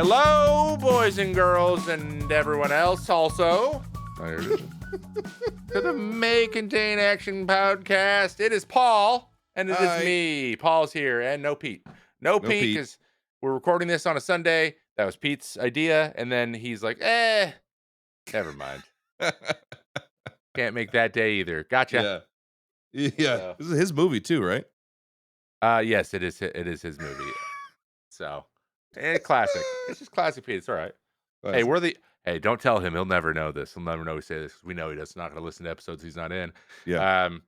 Hello, boys and girls, and everyone else also. There it is. To the May Contain Action podcast. It is Paul, and it is Hi. me. Paul's here, and no Pete. No No Pete, Pete. because we're recording this on a Sunday. That was Pete's idea, and then he's like, never mind. Can't make that day either. Gotcha. Yeah. So, This is his movie too, right? yes, it is. It is his movie. So, classic. It's just classic Pete. It's all right. Hey, Classic. Hey, don't tell him. He'll never know this. He'll never know we say this 'cause we know he does not going to listen to episodes he's not in. Yeah. Um,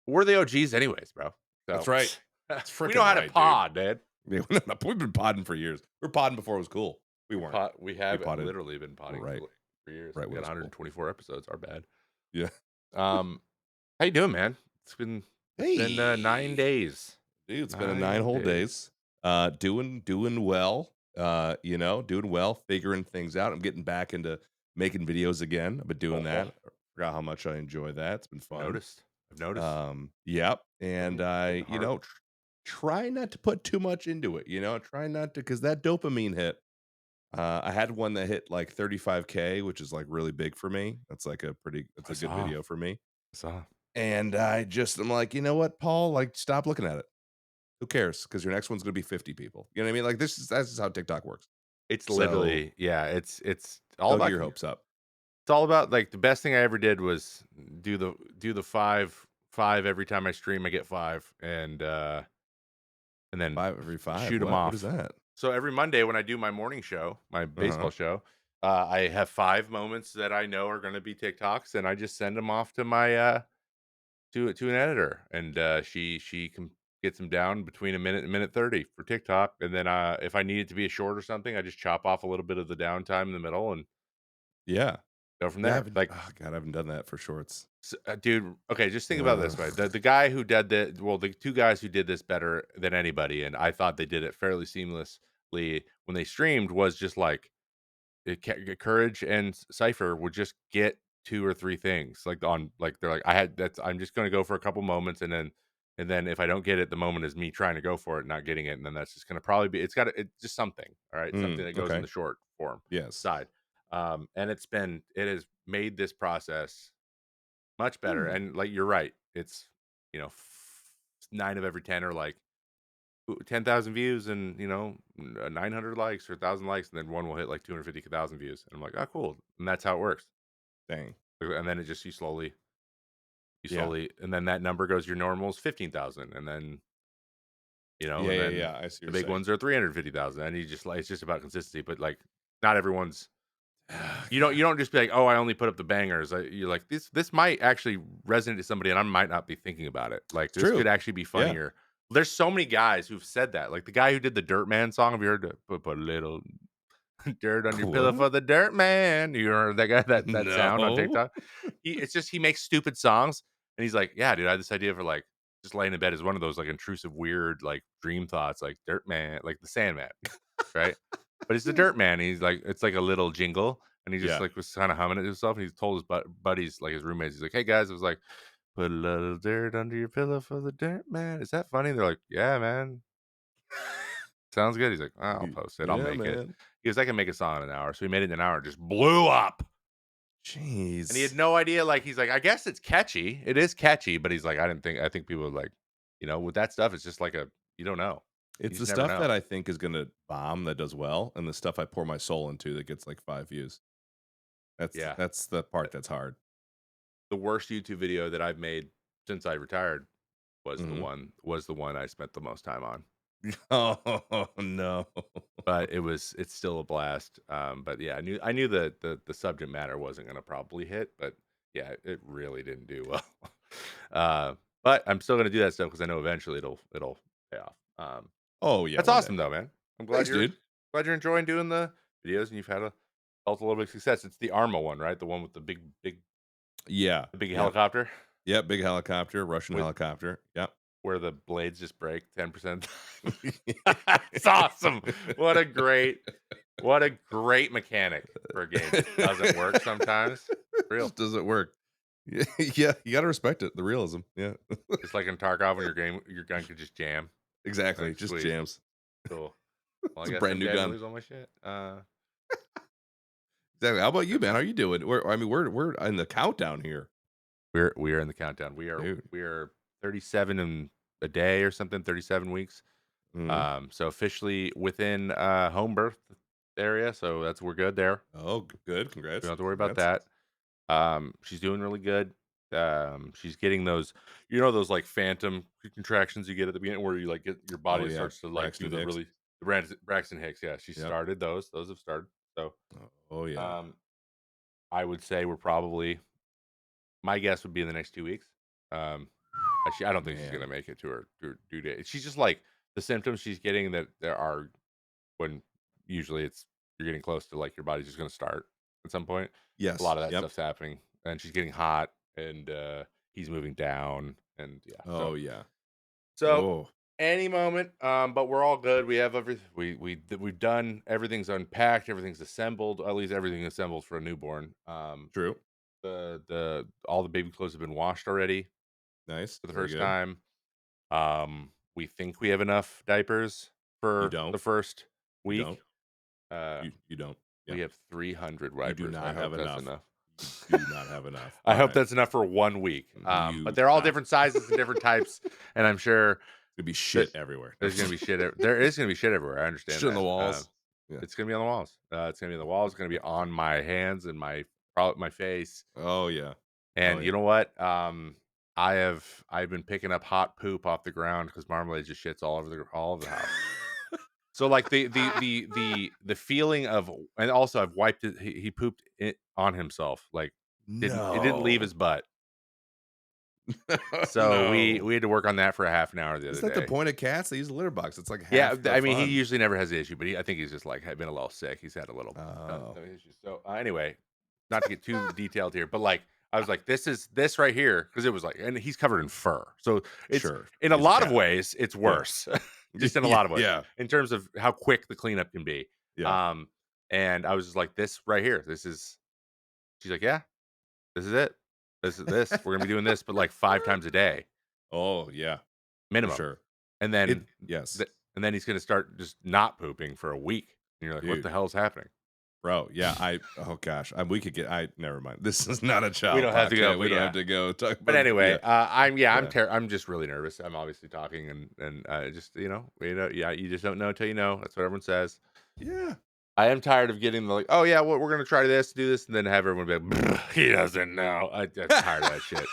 we're the OGs anyways, bro. That's So right. That's we freaking know how to right, dude. pod, man. Yeah, we've been podding for years. We were podding before it was cool. We weren't. We have podded literally been podding right. for years. Right We when got it was cool. 124 episodes. Our bad. Yeah. How you doing, man? It's been 9 days. Dude, it's been 9 whole days. Doing well. Doing well, figuring things out. I'm getting back into making videos again. I've been doing that. I forgot how much I enjoy that. It's been fun. I've noticed. Yep. And I, Getting harder. try not to put too much into it, try not to, because that dopamine hit. I had one that hit like 35K, which is like really big for me. That's like it's a good video for me. And I'm like, you know what, Paul, like stop looking at it. Who cares? Because your next one's gonna be 50 people. You know what I mean? Like that's just how TikTok works. It's So literally, yeah. It's all don't about get your hopes up. It's all about, like, the best thing I ever did was do the five every time I stream. I get 5, and then 5 every 5. shoot them What is off. that? So every Monday when I do my morning show, my baseball show, I have 5 moments that I know are going to be TikToks, and I just send them off to my to an editor, and she gets them down between a minute and minute 30 for TikTok, and then if I need it to be a short or something, I just chop off a little bit of the downtime in the middle and Yeah. go from Yeah, I there. haven't, Like, oh god, I haven't done that for shorts. Dude, okay, just think about it this way. The guy who did the 2 guys who did this better than anybody, and I thought they did it fairly seamlessly when they streamed, was just like Courage and Cypher would just get 2 or 3 things like on, like, they're like, I'm just gonna go for a couple moments, and then if I don't get it, the moment is me trying to go for it and not getting it, and then that's just gonna probably be, it's just something, all right, something that goes in Okay. the short form Yes. side. And it has made this process much better, Hmm. and, like, you're right. It's, 9 of every 10 are, like, 10,000 views and, 900 likes or 1,000 likes, and then one will hit, like, 250,000 views, and I'm like, "Oh, cool," and that's how it works. Dang. And then it just you Yeah. slowly, and then that number goes, your normal is 15,000, and then, and then I see the what you're big saying. ones are 350,000, and you just, like, it's just about consistency, but, like, not everyone's. You don't just be like, "Oh, I only put up the bangers." You're like, "This might actually resonate to somebody, and I might not be thinking about it. Like, It's this true. could actually be Yeah. funnier." There's so many guys who've said that. Like the guy who did the Dirt Man song. Have you heard the put a little dirt on your pillow What? for the Dirt Man? You heard that guy, that sound on No. TikTok? It's just he makes stupid songs, and he's like, "Yeah, dude, I had this idea for, like, just laying in bed is one of those, like, intrusive, weird, like, dream thoughts, like Dirt Man, like the Sandman, right?" But it's the Dirt Man. He's like, it's like a little jingle, and he just, Yeah. like, was kind of humming it to himself. And he told his buddies, like his roommates, he's like, "Hey guys," it was like, "Put a little dirt under your pillow for the Dirt Man. Is that funny?" They're like, "Yeah, man, sounds good." He's like, I'll post it. I'll Yeah, make it." man. He goes, "I can make a song in an hour." So he made it in an hour. It just blew up. And he had Jeez. no idea. Like, he's like, "I guess it's catchy. It is catchy," but he's like, I think people would like, with that stuff, it's just like you don't know. You It's the just never stuff know. that I think is gonna bomb that does well, and the stuff I pour my soul into that gets like 5 views. Yeah. That's the part that's hard. The worst YouTube video that I've made since I retired was Mhm. the one I spent the most time on. Oh, no. But it's still a blast. But yeah, I knew that the subject matter wasn't gonna probably hit, but yeah, it really didn't do well. But I'm still gonna do that stuff because I know eventually it'll pay off. Oh, yeah, That's one day. awesome though, man. I'm Thanks, dude. glad you're enjoying doing the videos, and you've felt a little bit of success. It's the Arma one, right? The one with the Yeah. big Yep. helicopter Yep, big helicopter, Russian with helicopter. Yep. where the blades just break 10%. It's awesome. What a great mechanic for a game. Just doesn't work sometimes. Real. Just doesn't work. Yeah, you gotta respect it, the realism. Yeah. Just like in Tarkov when your gun could just jam. Exactly, Like, just sweet. jams. Cool. Well, I It's a guess brand I'm new dead to gun. lose all my shit. Exactly. How about you, Good man? How point. you doing? We're in the countdown here, We are in the countdown. dude. We are 37 in a day or something, 37 weeks. Mhm. So officially within home birth area, so that's we're good there. Oh, good. We don't Congrats. have to worry about Congrats. that. She's doing really good. She's getting those, those like phantom contractions you get at the beginning where you like get your Oh body yeah, starts to like do Braxton the Hicks. really Braxton Hicks. Yeah, she Yep. started those. Those have started. So Oh yeah. um, I would say we're probably my guess would be in the next 2 weeks. I don't think she's gonna Man. make it to her due date. She's just like the symptoms she's getting that there are when usually it's you're getting close to like your body's just gonna start at some point. A Yes. lot of that Yep. stuff's happening, and she's getting hot, and he's moving down, and yeah. Oh yeah. So Oh, any moment, but we're all good. We have everything. We've done everything's unpacked, everything's assembled. At least everything assembled for a newborn. true. The all the baby clothes have been washed already Nice. for the Very first good. time. We think we have enough diapers You for don't. the first You don't. week. Uh, You don't. Yeah. we have 300 You do wipers. I not have hope that's enough. enough. You do not have enough. I All hope right. that's enough for 1 week. But You they're all stop. different sizes and different types, and I'm sure Could be that shit everywhere. there's gonna be shit. There is gonna be shit everywhere. I understand Shit on the that. walls. Yeah. It's gonna be on the walls. It's gonna be on the walls. It's gonna be on my hands and my face. Oh yeah. Oh And you yeah. know what? I've been picking up hot poop off the ground because Marmalade just shits all over the house. So like the feeling of, and also I've wiped it. He pooped it on himself. Like it didn't leave No. his butt. So we No. we had to work on that for a half an hour the other Isn't that the day. point of cats? They use a litter box. It's like Yeah, half the I mean, he fun. usually never has the issue, but I think he's just like had been a little sick. He's had a little Oh, tummy issues. So anyway, not to get too detailed here, but like I was like, this right here, because it was like, and he's covered in fur, so it's sure. in a He's a lot of cat. ways it's Yeah. worse, just in a Yeah. lot of ways Yeah. in terms of how quick the cleanup can be. Yeah. Um, and I was just like, this right here, this is. She's like, yeah, this is it. This is this. We're gonna be doing this, but like 5 times a day Oh, yeah, for minimum. sure. And then Yes, and then he's gonna start just not pooping for a week. And you're like, "What dude, the hell is happening?" bro, yeah, oh gosh, we could get never mind. This is not a We child don't have to go, podcast. We but don't have yeah. to go talk But about anyway, yeah. I'm just really nervous. I'm obviously talking and just, yeah, you just don't know till you know. That's what everyone says. Yeah. I am tired of getting the like, "Oh, yeah, well, we're gonna try this, do this," and then have everyone be like, "He doesn't know." I'm tired of that shit.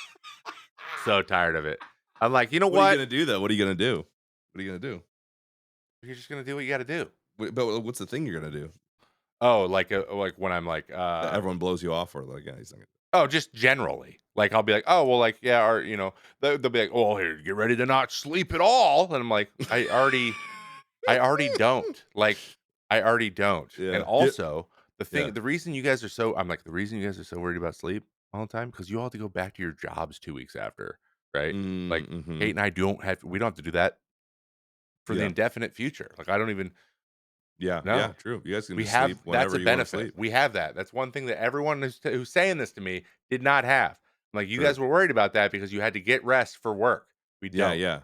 So tired of it. I'm like, "You know What are you what? gonna do, though? What are you gonna do? What are you gonna do? You're just gonna do what you gotta do." But what's the thing you're gonna do Oh, like when I'm like, that everyone blows you off for? Like, yeah, he's not gonna oh, just generally. Like, I'll be like, "Oh, well, like, yeah," or, they'll be like, "Oh, here, get ready to not sleep at all." And I'm like, I already don't. Like, I already don't. And Yeah. also, Yeah. the reason you guys are so I'm like, "The reason you guys are so worried about sleep all the time because you all have to go back to your jobs 2 weeks after, right?" Like, Kate Mhm. and I we don't have to do that for the Yeah. indefinite future. Like, I don't even Yeah, yeah, know. true. You guys can We just have sleep that's whenever a you wanna benefit. sleep. We have that. That's one thing that everyone who's saying this to me did not have. I'm like, you True. guys were worried about that because you had to get rest for work. We Yeah, don't. yeah.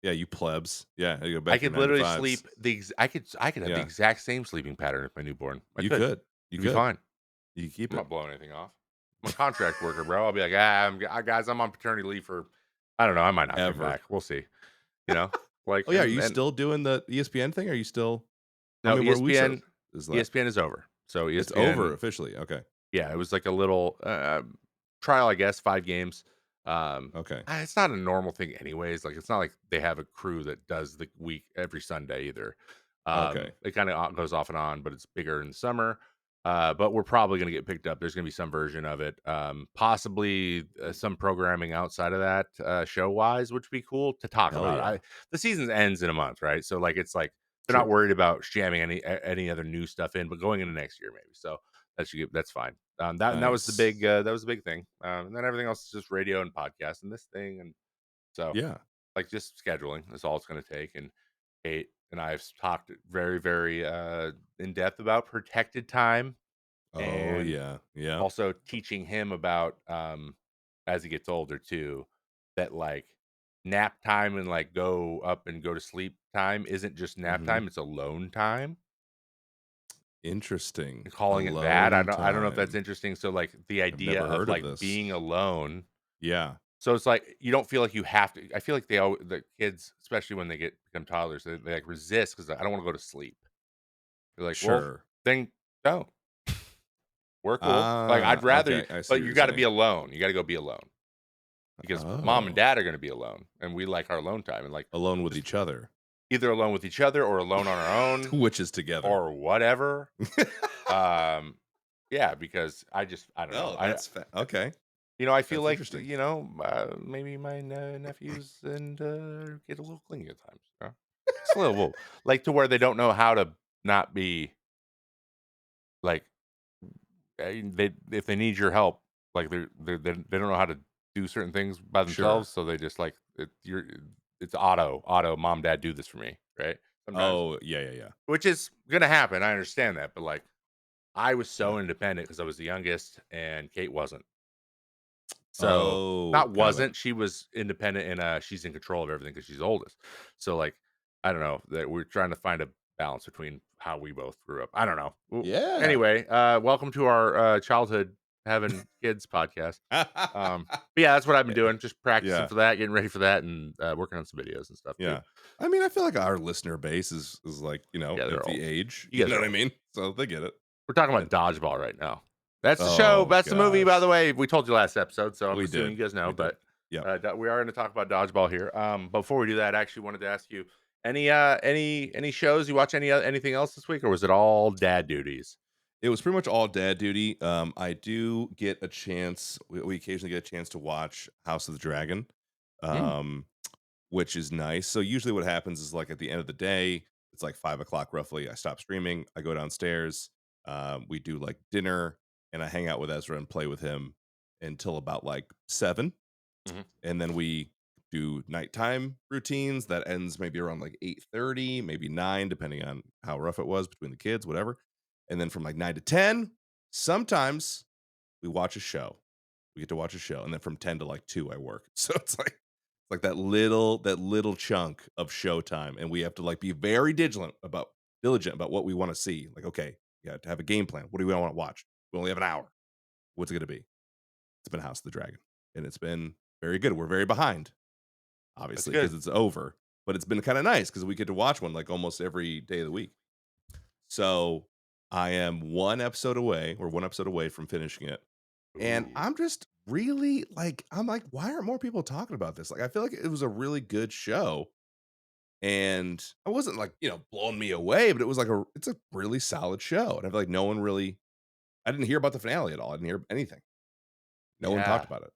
Yeah, you plebs. Yeah, you go I back to your could 9 to literally 5s. sleep I could have the Yeah. exact same sleeping pattern with my newborn. I You could. could. You It'd be could. fine. You keep I'm it. not blowing anything off. I'm a contract worker, bro. I'll be like, guys, I'm on paternity leave for, I don't know. I might not come Ever. back. We'll see. You know, like, Oh, yeah, are you and still doing the ESPN thing? Are you still how no, many more weeks ESPN, is left? ESPN is over. So It's over ESPN. officially. Okay. Yeah, it was like a little, trial, I guess, 5 games. Okay. It's not a normal thing anyways, like, it's not like they have a crew that does the week every Sunday either. Okay. It kinda goes off and on, but it's bigger in the summer, but we're probably gonna get picked up. There's gonna be some version of it, possibly, some programming outside of that, show-wise, which would be cool to talk Hell about. yeah. The season ends in a month, right? So, like, it's like they're not True. worried about jamming any other new stuff in, but going into next year maybe, so that's fine. That was the big Nice. thing. And then everything else is just radio and podcast and this thing, and so Yeah. like just scheduling is all it's going to take. And Kate and I have talked very, very in depth about protected time Oh, and yeah. Yeah. also teaching him about as he gets older too, that like nap time and, like, go up and go to sleep time isn't just nap Mhm. time, it's alone time, Interesting. and calling it that, Alone I don't know if that's time. interesting, so, like, the I've idea never of, heard of like, this. being alone, Yeah, so it's like, you don't feel like you have to. I feel like the kids, especially when they become toddlers, they, like, resist because I don't wanna go to sleep. They're like, "Well, sure. then don't. We're cool." Like, I'd Ah, rather okay, I see but what you you're gotta be saying. alone, you gotta go be alone. Because mom and Oh, dad are gonna be alone, and we like our alone time, and, like, alone with just each other, either alone with each other or alone on our own which is together. or whatever. Um, yeah, because I don't know. Oh, that's okay. I feel That's like, interesting. maybe my nephews and get a little clingy at times. Just a little, like to where they don't know how to not be like they if they need your help, like they don't know how to do certain things by themselves, Sure. so they just like it's auto mom dad do this for me, right? Sometimes, Oh, yeah, yeah, yeah, which is gonna happen. I understand that, but like I was yeah. so independent because I was the youngest and Kate wasn't. So Oh, not got it. wasn't she was independent and she's in control of everything because she's the oldest. So like I don't know that we're trying to find a balance between how we both grew up. I don't know. Yeah. Anyway, welcome to our childhood having kids podcast. But yeah, that's what I've been doing. Just practicing Yeah, for that, getting ready for that, and working on some videos and stuff too. yeah. I mean, I feel like our listener base is like, Yeah, at they're the old. age, You you guys know are what I old. mean? So they get it. We're talking Yeah. about Dodgeball right now. That's the show. Oh That's the movie, by the gosh. way. We told you last episode, so I'm We assuming did. you guys know. We did. But Yep. we are going to talk about Dodgeball here. Before we do that, I actually wanted to ask you any shows you watch anything else this week, or was it all dad duties? It was pretty much all dad duty. I do get a chance. We occasionally get a chance to watch House of the Dragon, Mm, um, which is nice. So usually, what happens is like at the end of the day, it's like 5 o'clock roughly. I stop streaming. I go downstairs. We do like dinner, and I hang out with Ezra and play with him until about like 7, mhm. and then we do nighttime routines that ends maybe around like 8:30, maybe 9, depending on how rough it was between the kids, whatever. And then from like 9 to 10, sometimes we watch a show. We get to watch a show. And then from 10 to like 2, I work. So it's like that little chunk of showtime. And we have to like be very diligent about what we want to see. Like, okay, yeah, to have a game plan. What do we want to watch? We only have an hour. What's it gonna be? It's been House of the Dragon. And it's been very good. We're very behind, That's obviously, because good. it's over. But it's been kind of nice because we get to watch one like almost every day of the week. So I am one episode away from finishing it. And Ooh, I'm just really like, I'm like, why aren't more people talking about this? Like, I feel like it was a really good show. And I wasn't like, blowing me away, but it's a really solid show. And I feel like no one really, I didn't hear about the finale at all. I didn't hear anything. No one talked yeah. about it.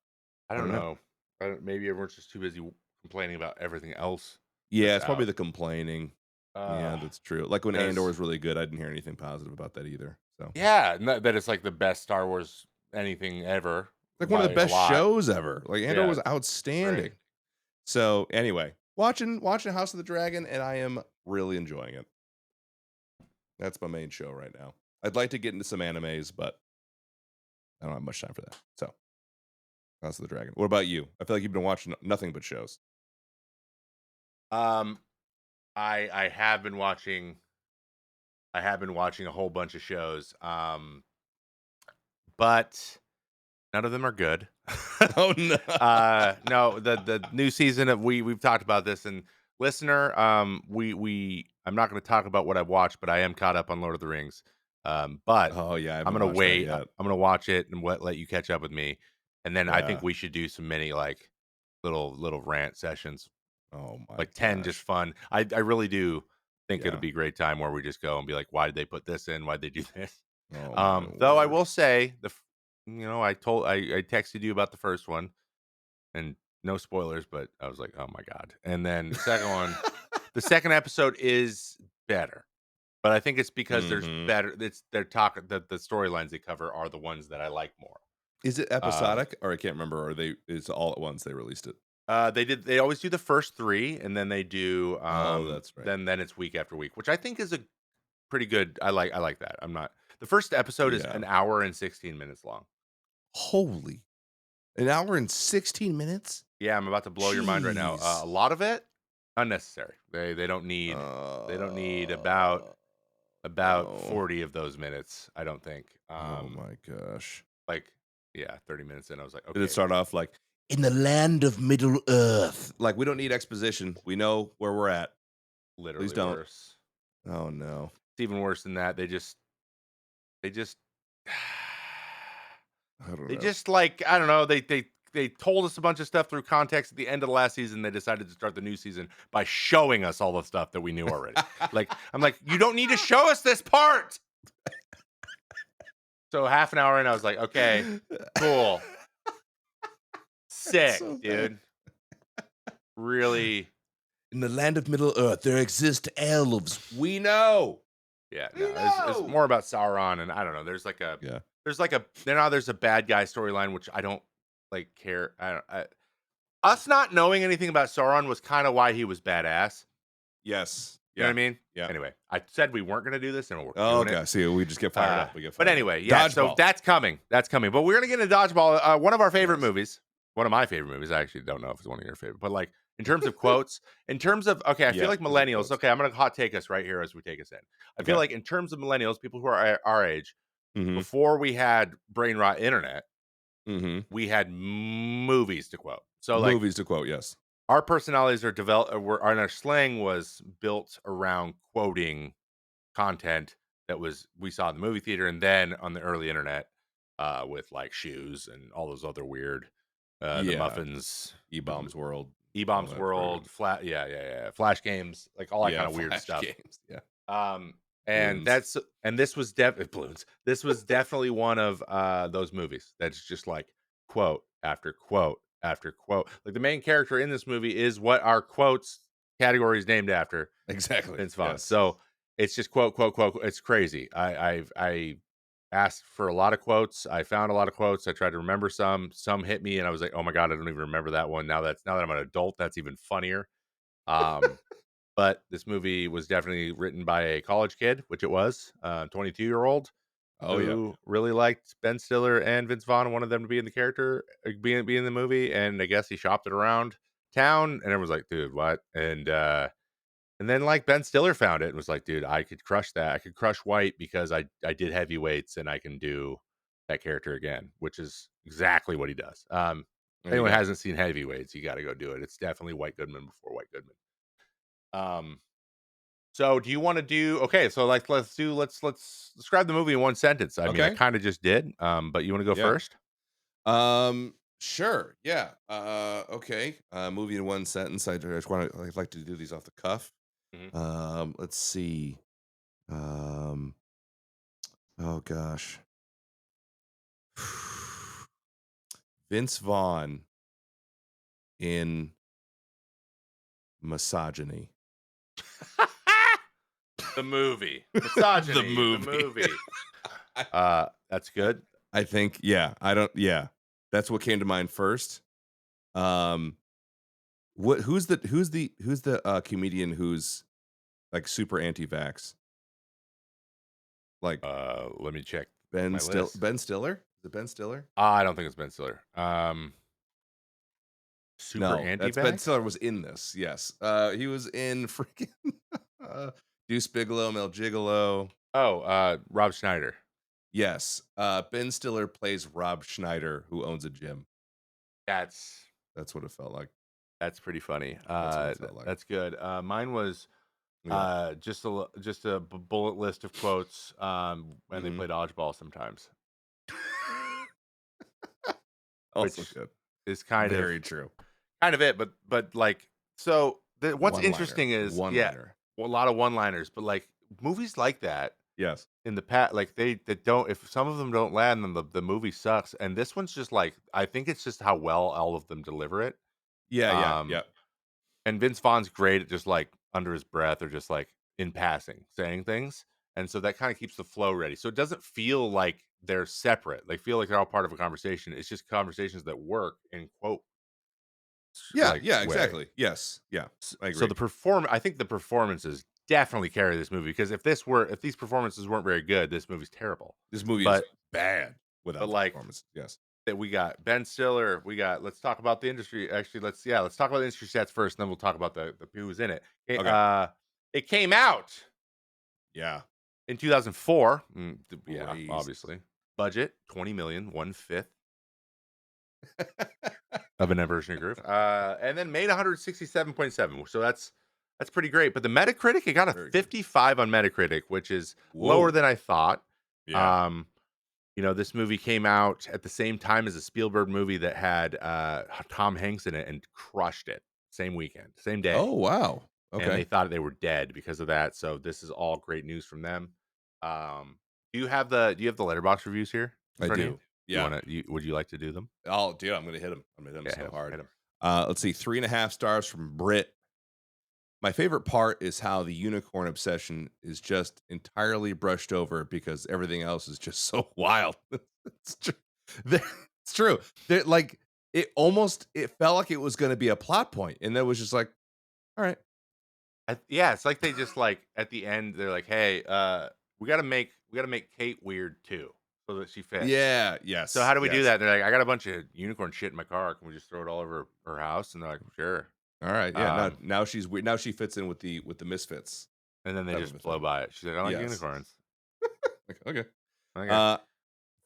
I I don't don't know. know. Maybe everyone's just too busy complaining about everything else Yeah, that's it's probably out. the complaining. Yeah, Uh, that's true. Like when Andor because was really good, I didn't hear anything positive about that either. So, yeah, that it's like the best Star Wars anything ever like one of the by a best lot. shows ever. Like Andor Yeah, was it's outstanding. great. So, anyway, watching House of the Dragon, and I am really enjoying it. That's my main show right now. I'd like to get into some animes, but I don't have much time for that. So, House of the Dragon. What about you? I feel like you've been watching nothing but shows. Um, I have been watching. I have been watching a whole bunch of shows. But none of them are good. Oh no. No, the new season of we've talked about this, and listener, we I'm not going to talk about what I've watched, but I am caught up on Lord of the Rings. But Oh yeah, I I'm haven't gonna watched that wait. yet. I'm gonna watch it and let you catch up with me, and then I think Yeah. we should do some mini like little rant sessions, Oh my like 10 just gosh. fun. I really do think it'll Yeah. be a great time where we just go and be like, why did they put this in? Why'd they do this? Oh my Though I word. will say I texted you about the first one and no spoilers, but I was like, oh my god. And then the second episode is better, but I think it's because there's Mhm. better. It's they're talking that the storylines they cover are the ones that I like more. Is it Um, episodic? Or I can't remember, or it's all at once they released it? they always do the first three, and then they do Oh, that's right. then it's week after week, which I think is a pretty good. I like that. I'm not the first episode is Yeah. an hour and 16 minutes long. Holy, an hour and 16 minutes? Yeah, I'm about to blow your mind right now. A Jeez. lot of it unnecessary. They don't need Uh, about oh. 40 of those minutes, I don't think. Oh my gosh. Like yeah, 30 minutes in I was like, Did it okay, start off like, "In the land of Middle Earth"? Like, we don't need exposition. We know where we're at. Please literally don't. worse. Oh, no. It's even worse than that. They just I don't they know. just like I don't know, they told us a bunch of stuff through context at the end of the last season. They decided to start the new season by showing us all the stuff that we knew already. Like I'm like, you don't need to show us this part. So half an hour in, I was like, okay, cool. That's Sick, so bad. dude. Really, In the land of Middle Earth, there exist elves. We know. yeah, We no, it's know. more about Sauron, and I don't know. Yeah. There's a bad guy storyline which I don't like care. I don't. Us not knowing anything about Sauron was kind of why he was badass. Yes. You know what Yeah. I mean? Yeah. Anyway, I said we weren't going to do this, and we're Oh, doing it. okay. See, we just get fired up. We get But fired up. anyway, yeah. So Dodgeball. that's coming. That's coming. But we're gonna get into Dodgeball. One of our favorite Yes. movies. One of my favorite movies. I actually don't know if it's one of your favorite, but like in terms of quotes, in terms of okay, I feel Yeah. like Those are millennials. quotes. Okay, I'm gonna hot take us right here as we take us in. I feel Okay. like in terms of millennials, people who are our age, Mhm. before we had brain rot internet, Mhm. we had movies to quote. So like Movies to quote, yes. our personalities are developed, and our slang was built around quoting content that was we saw in the movie theater and then on the early internet with like shoes and all those other weird the Yeah. muffins E-Bombs World, all e-bombs that for world flat yeah flash games like all that yeah, kind of weird flash stuff games. Yeah. um and Balloons. this was definitely balloons. This was definitely one of those movies that's just like quote after quote after quote. Like the main character in this movie is what our quotes category is named after, Exactly. Vince Vaughn. Yes. So it's just quote, quote, quote. It's crazy. I asked for a lot of quotes. I found a lot of quotes. I tried to remember some. Some hit me, and I was like, oh my god, I don't even remember that one. Now that I'm an adult, that's even funnier. Um, but this movie was definitely written by a college kid, which it was, 22-year-old Oh, yeah. who really liked Ben Stiller and Vince Vaughn, wanted them to be in the character, be in the movie, and I guess he shopped it around town, and everyone's like, dude, what? And then like Ben Stiller found it and was like, dude, I could crush that. I could crush White because I did heavyweights and I can do that character again, which is exactly what he does. If There you anyone go. hasn't seen heavyweights, you got to go do it. It's definitely White Goodman before White Goodman. Um, so do you want to do okay? So like let's describe the movie in one sentence. I mean, I Okay. kind of just did. But you want to go Yeah. first? Sure. Yeah. Okay. Movie in one sentence. I'd like to do these off the cuff. Mhm. Let's see. Um, oh gosh. Vince Vaughn in misogyny. The movie The misogyny. The movie. movie. That's good. I think, yeah, I don't, yeah, that's what came to mind first. Um, who's the comedian who's like super anti-vax? Like Let me check my list. Ben Stiller? Is it Ben Stiller? I don't think it's Ben Stiller. Super No, that's Ben anti-vax? Stiller was in this. Yes, he was in freaking Deuce Bigelow, Mel Gigolo. Oh, Rob Schneider. Yes, Ben Stiller plays Rob Schneider, who owns a gym. That's That's what it felt like. that's pretty funny. That's what it felt like. That's good. Mine was Yeah. just a bullet list of quotes. And they Mhm. play dodgeball sometimes, Also which good. is Very true. kind of it. But like so, what's One liner. interesting is One yeah, liner. well, a lot of one-liners, but like movies like that Yes. in the past, like they don't. If some of them don't land, then the movie sucks. And this one's just like I think it's just how well all of them deliver it. Yeah. Yeah. Um, Yeah. and Vince Vaughn's great at just like under his breath or just like in passing saying things, and so that kind of keeps the flow ready. So it doesn't feel like they're separate. They feel like they're all part of a conversation. It's just conversations that work in quote Yeah. like Yeah. way. Exactly. Yes. Yeah. I So agree. I think the performances definitely carry this movie because if these performances weren't very good, this movie's terrible. This movie is But bad but without the like performance. Yes. that we got Ben Stiller. We got. Let's talk about the industry. Actually, let's talk about the industry stats first, and then we'll talk about the who was in it. Okay. It came out Yeah. in 2004. Yeah, Crazy. obviously. Budget 20 million, one fifth of an anniversary groove. And then made 167.7. So that's pretty great. But the Metacritic, it got a Very good. 55 on Metacritic, which is lower Whoa. than I thought. Yeah. Um, this movie came out at the same time as a Spielberg movie that had Tom Hanks in it and crushed it. Same weekend, same day. Oh, wow. And Okay. they thought they were dead because of that. So this is all great news from them. Um, do you have the letterbox reviews here in I front of you? do. Yeah. Would you like to do them? Oh, dude, I'm gonna hit him. I'm gonna hit him Yeah, so hard. hit him. Let's see, 3.5 stars from Brit. My favorite part is how the unicorn obsession is just entirely brushed over because everything else is just so wild. It's true. It's true. Like it felt like it was going to be a plot point, and that was just like, all right, Yeah, it's like they just like at the end they're like, "Hey, we gotta make Kate weird too, so that she fits." yeah, So yes, how do we do yes, that? They're like, "I got a bunch of unicorn shit in my car. Can we just throw it all over her house?" And they're like, "Sure." all right, yeah. Now, Um, now she's weird. Now she fits in with the misfits and then they type of a just blow thing. by it. She's like, "I like Yes. unicorns." Okay. Okay, Uh,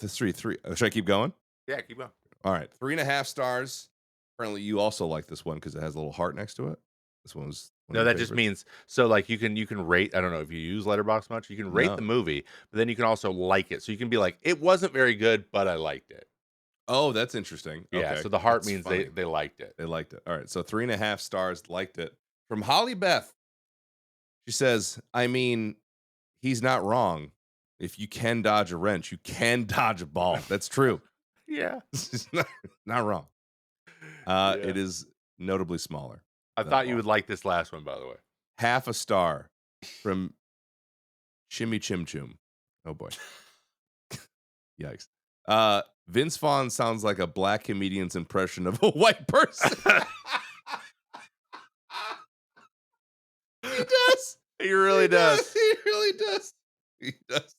the three. Should I keep going? yeah, keep going. All right, 3.5 stars. Apparently, you also like this one because it has a little heart next to it. This one was one of No, your that just favorites. means so like you can rate. I don't know if you use Letterbox much. You can rate the No. movie, but then you can also like it. So you can be like, "It wasn't very good, but I liked it." Oh, that's interesting. Yeah. Okay, So the heart that's means they funny. they liked it. They liked it. All right, so 3.5 stars. Liked it from Holly Beth. She says, "I mean, he's not wrong. If you can dodge a wrench, you can dodge a ball. That's true. Yeah. She's not wrong. Yeah. It is notably smaller I than a thought you would ball. like this last one, by the way. Half a star from Chimmy Chim Chum. Oh boy, yikes. Vince Vaughn sounds like a black comedian's impression of a white person. He does. He He really does. does. He really does. He does.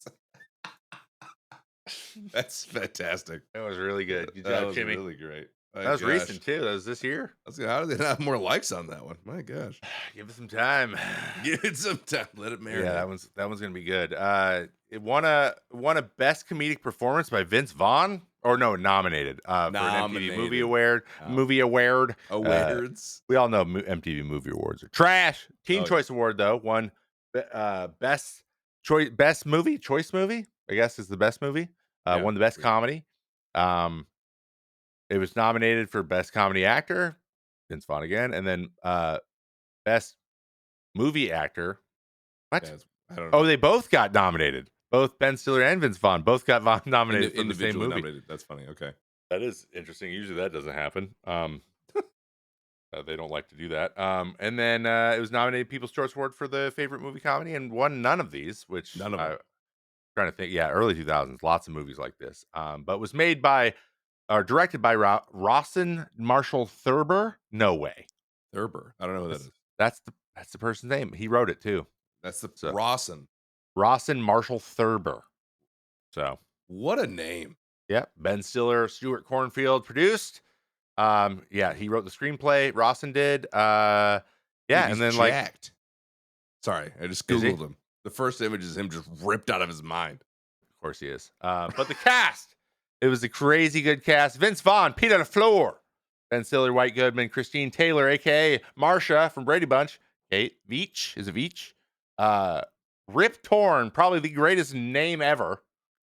That's fantastic. That was really good. Good That job, was Kimmy. really great. My That was gosh. recent too. That was this year. How did they not have more likes on that one? My gosh. Give it some time. Give it some time. Let it Yeah, marinate. that one's gonna be good. It won a best comedic performance by Vince Vaughn, or no, nominated for an MTV Nominated. Um, Movie Award. Uh, awards. we all know MTV Movie Awards are trash. Teen Oh yeah. Choice Award though won best movie choice movie. I guess is the best movie. Yeah. Won the best Agreed. comedy. Um, it was nominated for best comedy actor, Vince Vaughn again, and then best movie actor. What? Yeah. I don't Oh, know. they both got nominated. Both Ben Stiller and Vince Vaughn both got nominated for the same Individually movie. nominated. That's funny. Okay. That is interesting. Usually that doesn't happen. They don't like to do that. And then it was nominated People's Choice Award for the favorite movie comedy and won none of these, which None of them. I'm trying to think. Yeah, early 2000s, lots of movies like this. But was made by or directed by Rawson Marshall Thurber. No way. Thurber. I don't know who that That's is. that's the person's name. He wrote it too. That's the So Rawson. Rawson Marshall Thurber. So What a name. yep, Ben Stiller, Stuart Cornfield produced. Yeah, he wrote the screenplay. Rawson did. Dude, Yeah, and he's then like, jacked. Sorry, I just is he? Googled him. The first image is him just ripped out of his mind. Of course he is. But the cast, it was a crazy good cast. Vince Vaughn, Pete on the floor. Ben Stiller, White Goodman, Christine Taylor, aka Marsha from Brady Bunch. Kate Veach is a Veach. Uh, Rip Torn, probably the greatest name ever.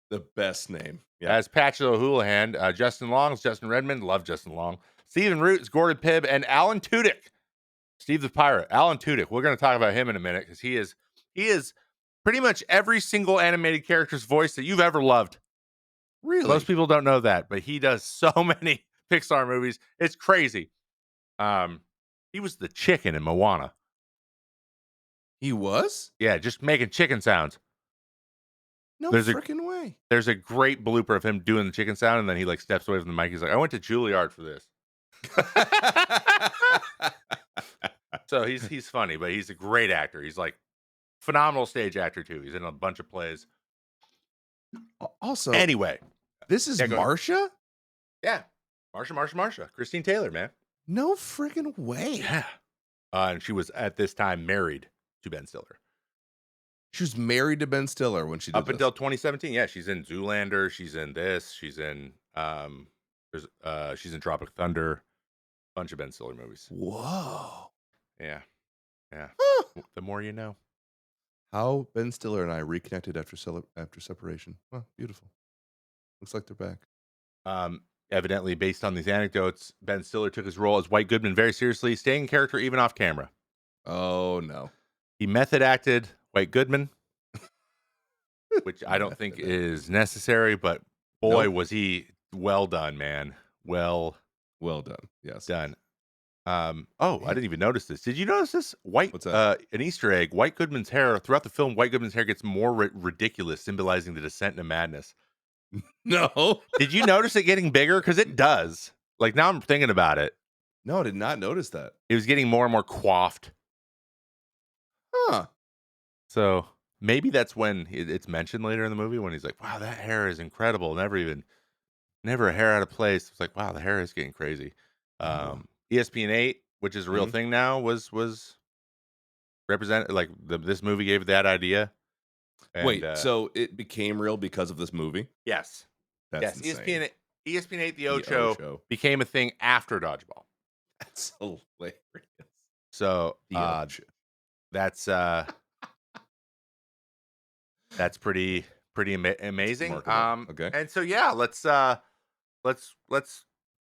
The best name. Yeah. As Patch O'Houlihan, Justin Long is Justin Redmond. Love Justin Long. Stephen Root is Gordon Pibb, and Alan Tudyk, Steve the Pirate. Alan Tudyk. We're going to talk about him in a minute because he is pretty much every single animated character's voice that you've ever loved. Most Really? people don't know that, but he does so many Pixar movies. It's crazy. Um, he was the chicken in Moana. He was? Yeah, just making chicken sounds. No There's a freaking way. there's a great blooper of him doing the chicken sound, and then he like steps away from the mic. He's like, "I went to Juilliard for this." So he's funny, but he's a great actor. He's like phenomenal stage actor too. He's in a bunch of plays. Also, Anyway, this is yeah, go ahead. Marsha? Yeah. Marsha. Christine Taylor, man. No freaking way. Yeah. And she was at this time married to Ben Stiller. She was married to Ben Stiller when she did Up this. until 2017, yeah, she's in Zoolander, she's in this, she's in Tropic Thunder, bunch of Ben Stiller movies. Whoa. Yeah, yeah. Huh. The more you know. How Ben Stiller and I reconnected after separation. Well, beautiful. Looks like they're back. Evidently, based on these anecdotes, Ben Stiller took his role as White Goodman very seriously, staying in character even off camera. Oh no. He method acted White Goodman, which I don't think Method acting. is necessary, but boy, Nope. was he well done, man. Well Well done. Yes. done. I Man, didn't even notice this. Did you notice this? what's that? An Easter egg. White Goodman's hair throughout the film. White Goodman's hair gets more ridiculous, symbolizing the descent into madness. No. Did you notice it getting bigger? Because it does. Like now, I'm thinking about it. No, I did not notice that. It was getting more and more coiffed. Huh. So maybe that's when it's mentioned later in the movie when he's like, "Wow, that hair is incredible. Never a hair out of place." It's like, "Wow, the hair is getting crazy." Oh. ESPN 8, which is a real Mhm. thing now, was represented. Like this movie gave that idea. And Wait, so it became real because of this movie? yes, That's yes, insane. ESPN 8 The The O Ocho Show. became a thing after Dodgeball. That's hilarious. So The O Show. that's that's It's amazing. remarkable. Okay. And so yeah, let's get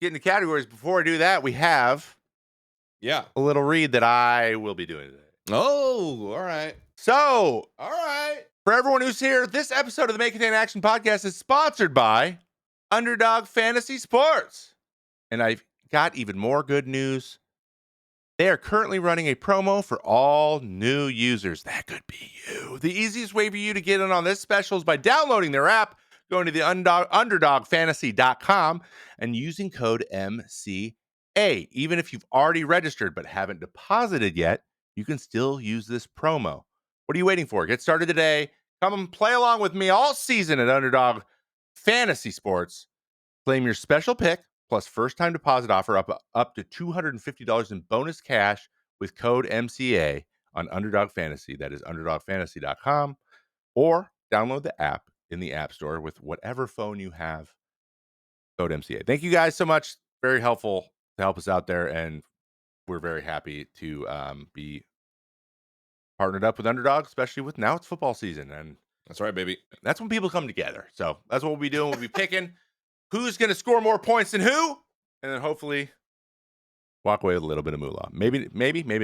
into categories. Before I do that, we have Yeah. a little read that I will be doing today. Oh, all right. So All right. for everyone who's here, this episode of the Make It an Action podcast is sponsored by Underdog Fantasy Sports. And I've got even more good news. They are currently running a promo for all new users. That could be you. The easiest way for you to get in on this special is by downloading their app, going to the underdogfantasy.com, and using code MCA. Even if you've already registered but haven't deposited yet, you can still use this promo. What are you waiting for? Get started today. Come and play along with me all season at Underdog Fantasy Sports. Claim your special pick plus first time deposit offer up to $250 in bonus cash with code MCA on Underdog Fantasy. That is underdogfantasy.com, or download the app in the App Store with whatever phone you have. Code MCA. Thank you guys so much. Very helpful to help us out there, and we're very happy to be partnered up with Underdog, especially with now it's football season, and That's right, baby. that's when people come together. So that's what we'll be doing. We'll be picking who's going to score more points than who, and then hopefully walk away with a little bit of moolah. Maybe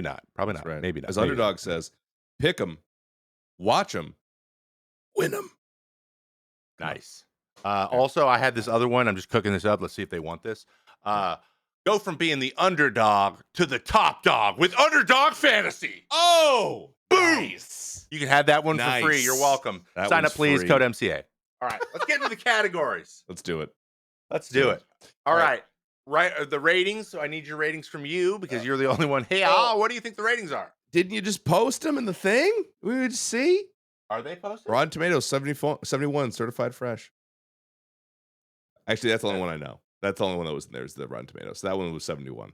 not. Probably That's not. right. Maybe not. As Maybe Underdog not. says, pick them, watch them, win them. Nice. Also, I had this other one. I'm just cooking this up. Let's see if they want this. Go from being the underdog to the top dog with Underdog Fantasy. Oh, boom! Nice. You can have that one for free. Nice. You're welcome. That Sign one's up, please. free. Code MCA. All right, let's get into the categories. Let's do it. Let's do it. All All right. The ratings. So I need your ratings from you because you're the only one. Hey, well- what do you think the ratings are? Didn't you just post them in the thing? We would see. Are they posted? Rotten Tomatoes 71 certified fresh. Actually, that's the only one I know. That's the only one that was in there is the Rotten Tomatoes. So that one was 71.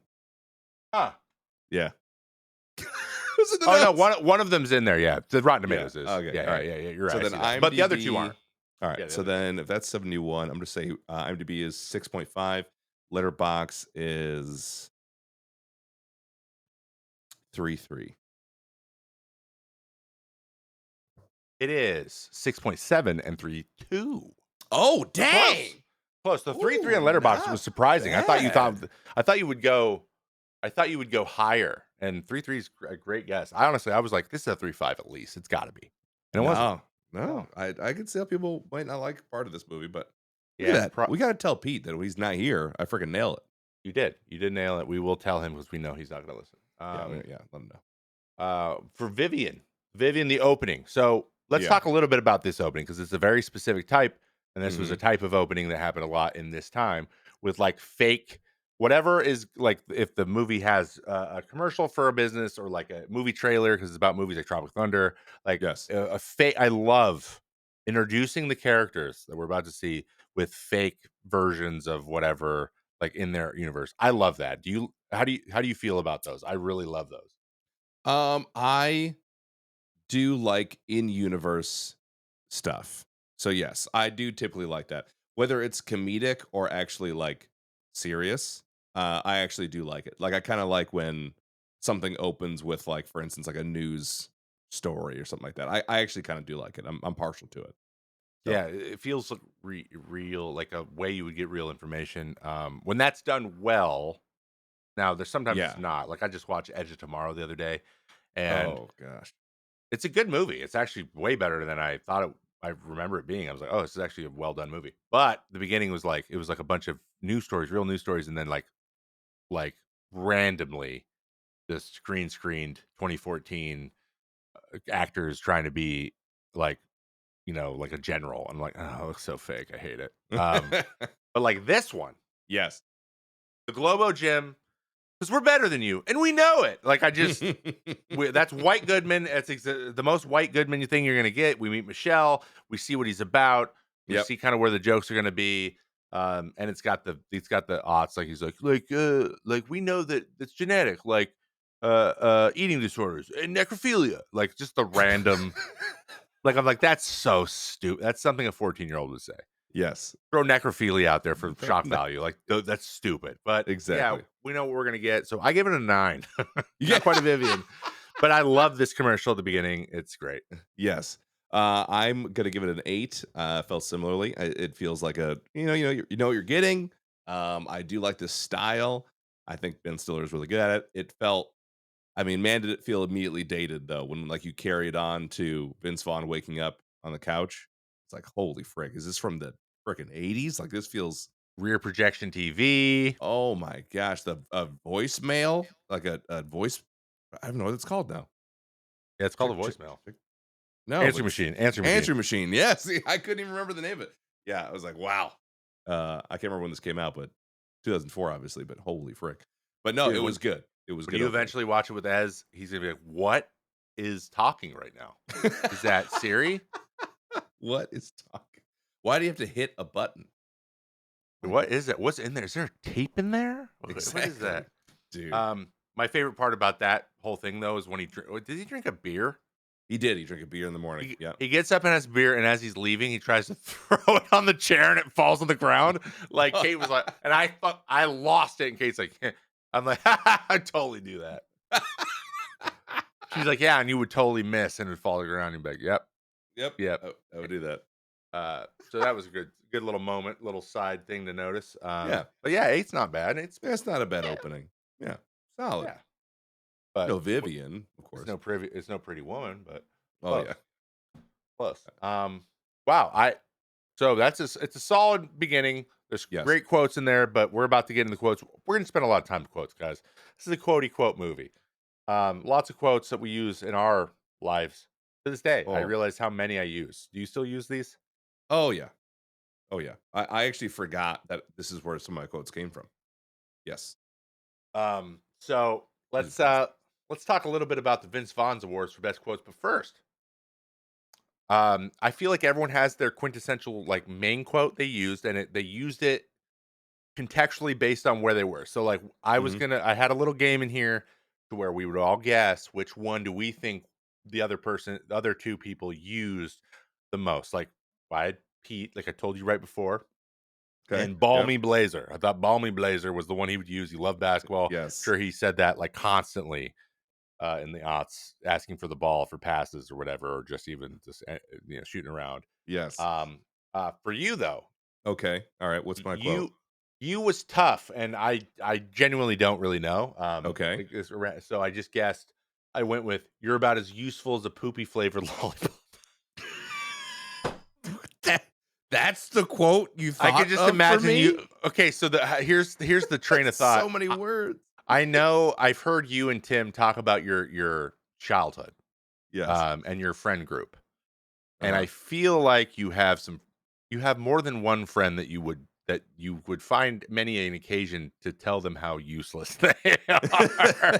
Huh. Yeah. Oh no, one of them's in there. Yeah, the Rotten Tomatoes is. Okay. Yeah, All right. yeah. You're So right. then But the other two IMDb aren't. All right. Yeah, the So other then if that's 71, I'm just saying IMDb is 6.5. Letterbox is 3.3. It is 6.7 and 3.2. Oh, dang. Close. The 3.3 on Ooh, Letterbox not was surprising. I thought you would go higher. And 3.3 is a great guess. I was like, this is a 3.5 at least. It's got to be. And it wasn't. No. I could see how people might not like part of this movie, but look Yeah, at that. We got to tell Pete that when he's not here, I freaking nail it. you did. You did nail it. We will tell him because we know he's not going to listen. Yeah, let him know. For Vivian, the opening. So let's talk a little bit about this opening because it's a very specific type, and this was a type of opening that happened a lot in this time with like fake whatever is like if the movie has a commercial for a business or like a movie trailer because it's about movies like Tropic Thunder, like Yes. a fake. I love introducing the characters that we're about to see with fake versions of whatever like in their universe. I love that. How do you feel about those? I really love those. I do like in-universe stuff. So, yes, I do typically like that. Whether it's comedic or actually, like, serious, I actually do like it. Like, I kinda like when something opens with, like, for instance, like, a news story or something like that. I actually kinda do like it. I'm partial to it. So, Yeah, it feels like real, like a way you would get real information. When that's done well, now there's sometimes it's yeah. not. Like I just watched Edge of Tomorrow the other day, and Oh gosh. it's a good movie. It's actually way better than I thought I remember it being. I was like, oh, this is actually a well done movie. But the beginning was like it was like a bunch of news stories, real news stories, and then like randomly just screened 2014 actors trying to be like like a general. I'm like, oh, it looks so fake. I hate it. But like this one, Yes. the Globo Gym, because we're better than you, and we know it. Like that's White Goodman. That's the most White Goodman thing you're gonna get. We meet Michelle. We see what he's about. We Yep. see kind of where the jokes are gonna be. And it's got the aughts. Like he's like we know that it's genetic. Like eating disorders and necrophilia. Like just the random. Like I'm like that's so stupid. That's something a 14-year-old would say. Yes. Throw necrophilia out there for shock No, value. Like that's stupid. But yeah, exactly. we know what we're gonna get. So I give it a 9. Yeah. Not quite a Vivian, but I love this commercial at the beginning. It's great. Yes. I'm gonna give it an 8. Felt similarly. It feels like a you know what you're getting. I do like this style. I think Ben Stiller is really good at it. It felt. I mean, man, did it feel immediately dated though when like you carry it on to Vince Vaughn waking up on the couch. It's like, holy frick, is this from the frickin' 80s? Like this feels. Rear projection TV. Oh my gosh, the voicemail, like a voice. I don't know what it's called now. Yeah, it's called Chick, a chick, voicemail. chick. No, Answer but machine. Answer machine. Answer Machine, yes, I couldn't even remember the name of it. Yeah, I was like, "Wow." I can't remember when this came out, but 2004, obviously, but holy frick. But no, it Dude, was good. It was when good you opening. eventually watch it with Ez, he's gonna be like, "What is talking right now? Is that Siri? What is talking? Why do you have to hit a button? Like, What is it? What's in there? Is there tape in there? What is exactly, that?" dude. My favorite part about that whole thing though is when did he drink a beer? He drank a beer in the morning, He yeah. he gets up and has beer, and as he's leaving, he tries to throw it on the chair, and it falls on the ground. Like Kate was like, and I lost it. And Kate's like, I'm like, I totally do that. She's like, yeah, and you would totally miss, and it would fall to the ground. You'd be like, yep, Yep, yep. I would do that. So that was a good little moment, little side thing to notice. Yeah, But yeah, eight's not bad. It's that's not a bad yeah, opening. Yeah, solid. yeah. But No Vivian, of it's course. no privy, it's no Pretty Woman, but Oh, close, yeah. close. Wow. So it's a solid beginning. There's Yes. great quotes in there, but we're about to get into the quotes. We're gonna spend a lot of time with quotes, guys. This is a quotey quote movie. Lots of quotes that we use in our lives to this day. I Oh. realize how many I use. Do you still use these? Oh, yeah. Oh, yeah. I actually forgot that this is where some of my quotes came from. Yes. So These are classic. let's talk a little bit about the Vince Vaughn's awards for best quotes. But first, I feel like everyone has their quintessential like main quote they used, and they used it contextually based on where they were. So like Mhm. I had a little game in here to where we would all guess which one do we think the other two people used the most. Like I had Pete, like I told you right before, Okay. and Yep. Balmy Blazer. I thought Balmy Blazer was the one he would use. He loved basketball. Yes. Sure, he said that like constantly in the aughts, asking for the ball for passes or whatever, or just even just shooting around. Yes. Um, for you though, Okay. All right. What's y- my quote? you you was tough, and I genuinely don't really know. Okay. Like so I just guessed. I went with you're about as useful as a poopy flavored lollipop. That that's the quote you I could thought just of for imagine you. me? Okay, so here's the train of That's thought. so many words. I know I've heard you and Tim talk about your childhood, Yes. and your friend group. And I Uh-huh. feel like you have more than one friend that you would find many an occasion to tell them how useless they are.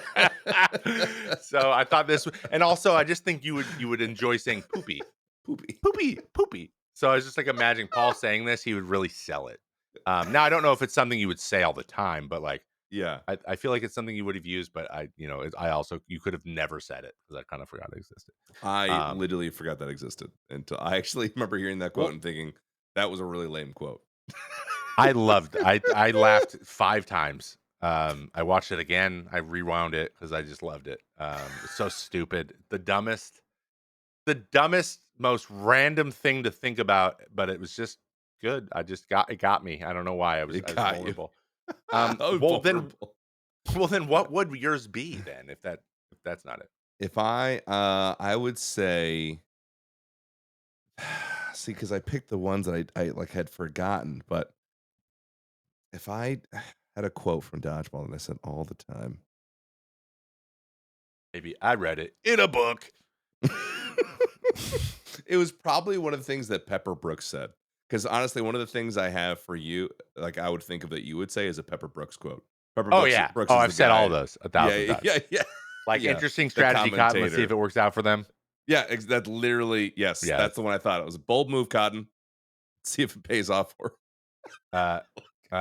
So I thought and also I just think you would enjoy saying poopy, Poopy. poopy, poopy. So I was just like imagining Paul saying this, he would really sell it. Now I don't know if it's something you would say all the time, but like Yeah. I feel like it's something you would have used, but I also you could have never said it because I kind of forgot it existed. I Um, literally forgot that existed until I actually remember hearing that quote well, and thinking, "That was a really lame quote." I laughed 5 times. I watched it again. I rewound it because I just loved it. It's so stupid. The dumbest, most random thing to think about, but it was just good. It got me. I don't know why. It I was got you. vulnerable. Oh, Well then vulnerable. well then what would yours be then if that's not it? If I would say see, because I picked the ones that I like had forgotten, but if I had a quote from Dodgeball that I said all the time. Maybe I read it in a book. It was probably one of the things that Pepper Brooks said. Because honestly, one of the things I have for you, like I would think of that you would say is a Pepper Brooks quote. Pepper Oh, Brooks yeah. Brooks Oh, is I've the said all guy. those Yeah, 1,000 times. yeah, yeah, Like, yeah. interesting The strategy, Cotton. Let's see if commentator. it works out for them. Yeah, that's literally yes. Yeah, That's the that's one I thought. It was a bold move, Cotton. See if it pays off for uh,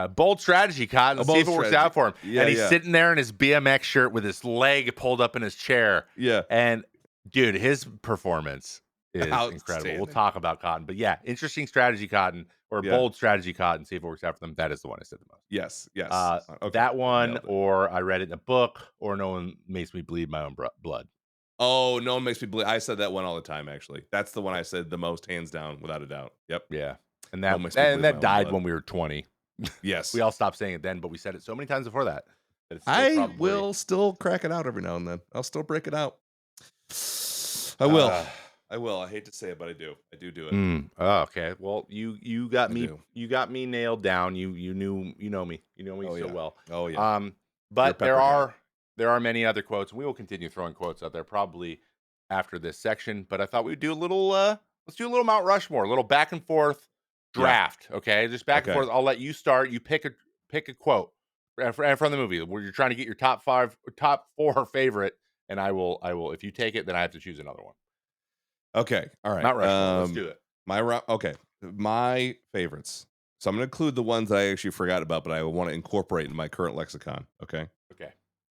bold strategy, Cotton. a Let's see if bold it works strategy. out for him. Yeah, And he's yeah, sitting there in his BMX shirt with his leg pulled up in his chair. yeah. And, dude, his performance is incredible. We'll Outstanding. talk about Cotton. But, yeah, interesting strategy, Cotton, or Yeah. bold strategy, Cotton. See if it works out for them. That is the one I said the most. Yes. Yes. Okay. That one, Nailed it. or I read it in a book, or no one makes me bleed my own blood. Oh, no one makes me believe. I said that one all the time. Actually, that's the one I said the most, hands down, without a doubt. Yep. Yeah. And No that one makes me and bleed my that own died blood. when we were 20. We Yes. all stopped saying it then, but we said it so many times before that that it's still I probably will still crack it out every now and then. I'll still break it out. I will. uh I will. I hate to say it, but I do. I do it. oh, okay. Well, you got I me do. nailed down. You know me. You know me Oh so yeah. well. Oh yeah. Um You're a but there pepper guy. are many other quotes, and we will continue throwing quotes out there probably after this section, but I thought we'd do a little let's do a little Mount Rushmore, a little back and forth Yeah. draft, okay? Just back and Okay. forth. I'll let you start. You pick a quote from the movie where you're trying to get your top 5 or top 4 favorite, and I will if you take it, then I have to choose another one. Okay. All right. Mount Rushmore. Let's do it. Okay. My favorites. So I'm gonna include the ones that I actually forgot about, but I want to incorporate in my current lexicon. Okay. Okay.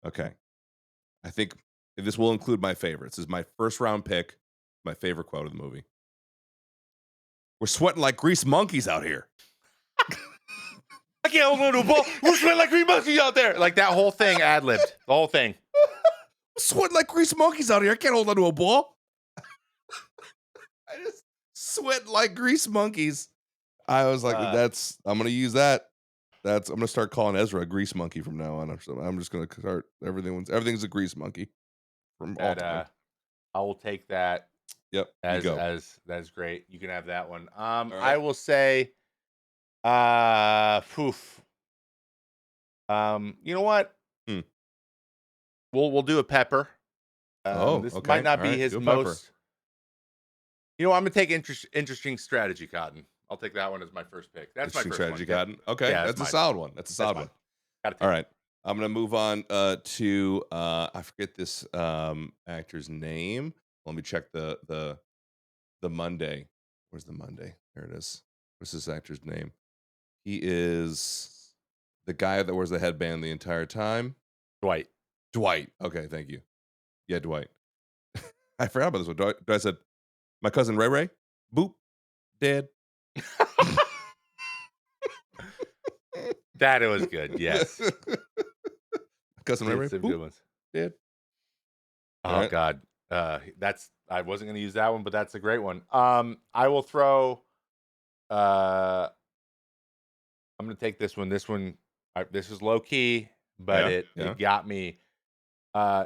Okay. I think this will include my favorites. This is my first round pick. My favorite quote of the movie. We're sweating like grease monkeys out here. I can't hold on to a ball. We're sweating like green monkeys out there. Like that whole thing ad libbed. The whole thing. We're sweating like grease monkeys out here. I can't hold on to a ball. I just sweat like grease monkeys. I was like, Uh, that's I'm gonna use that. I'm gonna start calling Ezra a grease monkey from now on. I'm just gonna start everything's a grease monkey from all that time. I will take that Yep, you go. as that's great. You can have that one. All I right. will say, poof. You know what? Hmm. We'll do a Pepper. Oh, This might okay. not All be right. his Do a pepper. most. You know, I'm gonna take interesting strategy, Cotton. I'll take that one as my first pick. That's my Interesting first one. strategy, Yep. Cotton. Okay, Yeah, that's that's a mine. solid one. That's a That's solid mine. one. Gotta All take it. right. I'm gonna move on to I forget this actor's name. Let me check the Monday. Where's the Monday? There it is. What's this actor's name? He is the guy that wears the headband the entire time. Dwight. Dwight. Okay, thank you. Yeah, Dwight. I forgot about this one. I said my cousin Ray Ray. Boop. Dead. That it was good. Yes. Cousin Ray Did Ray. some Boop. good ones. Dead. All Oh right. God. That's I wasn't gonna use that one, but that's a great one. I will throw I'm gonna take this one. This is low key, but Yeah. it Yeah. got me.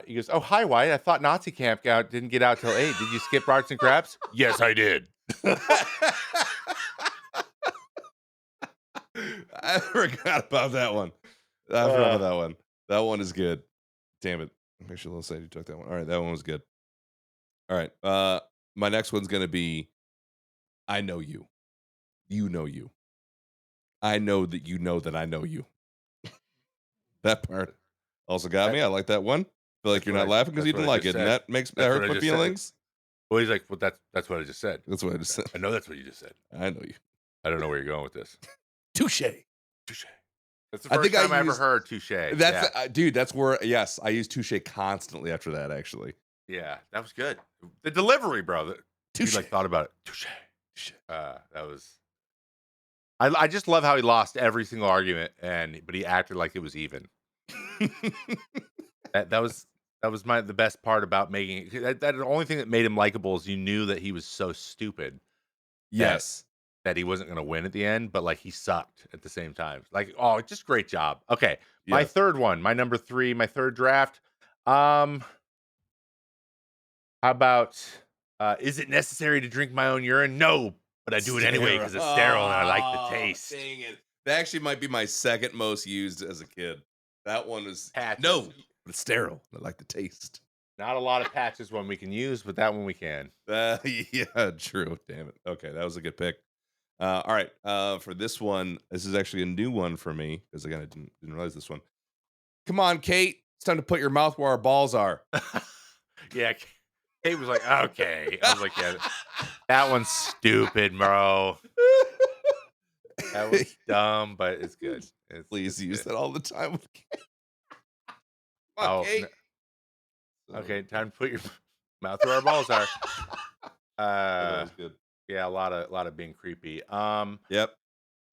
He goes, "Oh, hi, White. I thought Nazi camp didn't get out till 8. Did you skip arts and crafts?" Yes, I did. I forgot about that one. I forgot Uh, about that one. That one is good. Damn it. Make sure little Sadie took that one. All right, that one was good. All right. My next one's gonna be I know you. You know you. I know that you know that I know you. That part also got that, me. I like that one. Feel like that's you're what not I laughing because you that's what didn't I like just it, and said. that That's what hurts I my just said. feelings. Well, he's like, "Well, that's what I just said." That's what I just said. I know that's what you just said. I know you. I don't know where you're going with this. Touche. Touche. That's the I first think I time I ever used heard touche. that's Yeah. dude. That's where yes, I use touche constantly after that. Actually, Yeah, that was good. The delivery, bro, he, touche. like, thought about it. Touche. Touche. That was I just love how he lost every single argument but he acted like it was even. That that was that was the best part about making it that the only thing that made him likable is you knew that he was so stupid that Yes, he wasn't gonna win at the end, but, like, he sucked at the same time. Like, oh, just great job. Okay, my yes. third one, my number 3, my 3rd draft, um, how about, is it necessary to drink my own urine? No, but I do it anyway Sterile. because it's sterile and I like the Oh, taste. dang it. That actually might be my second most used as a kid. That one is no, Patches. but it's sterile. I like the taste. Not a lot of patches one we can use, but that one we can. Yeah, true. Damn it. Okay, that was a good pick. All right. For this one, this is actually a new one for me because again, I didn't realize this one. Come on, Kate. It's time to put your mouth where our balls are. Yeah, Kate was like, "Okay." I was like, "Yeah, that one's stupid, bro. That one's dumb, but it's good. Please It's use good." that all the time with Kate. Come on, Oh, Kate. So okay, time to put your mouth where our balls are. oh, that Uh, was good. yeah, a lot of being creepy. Yep.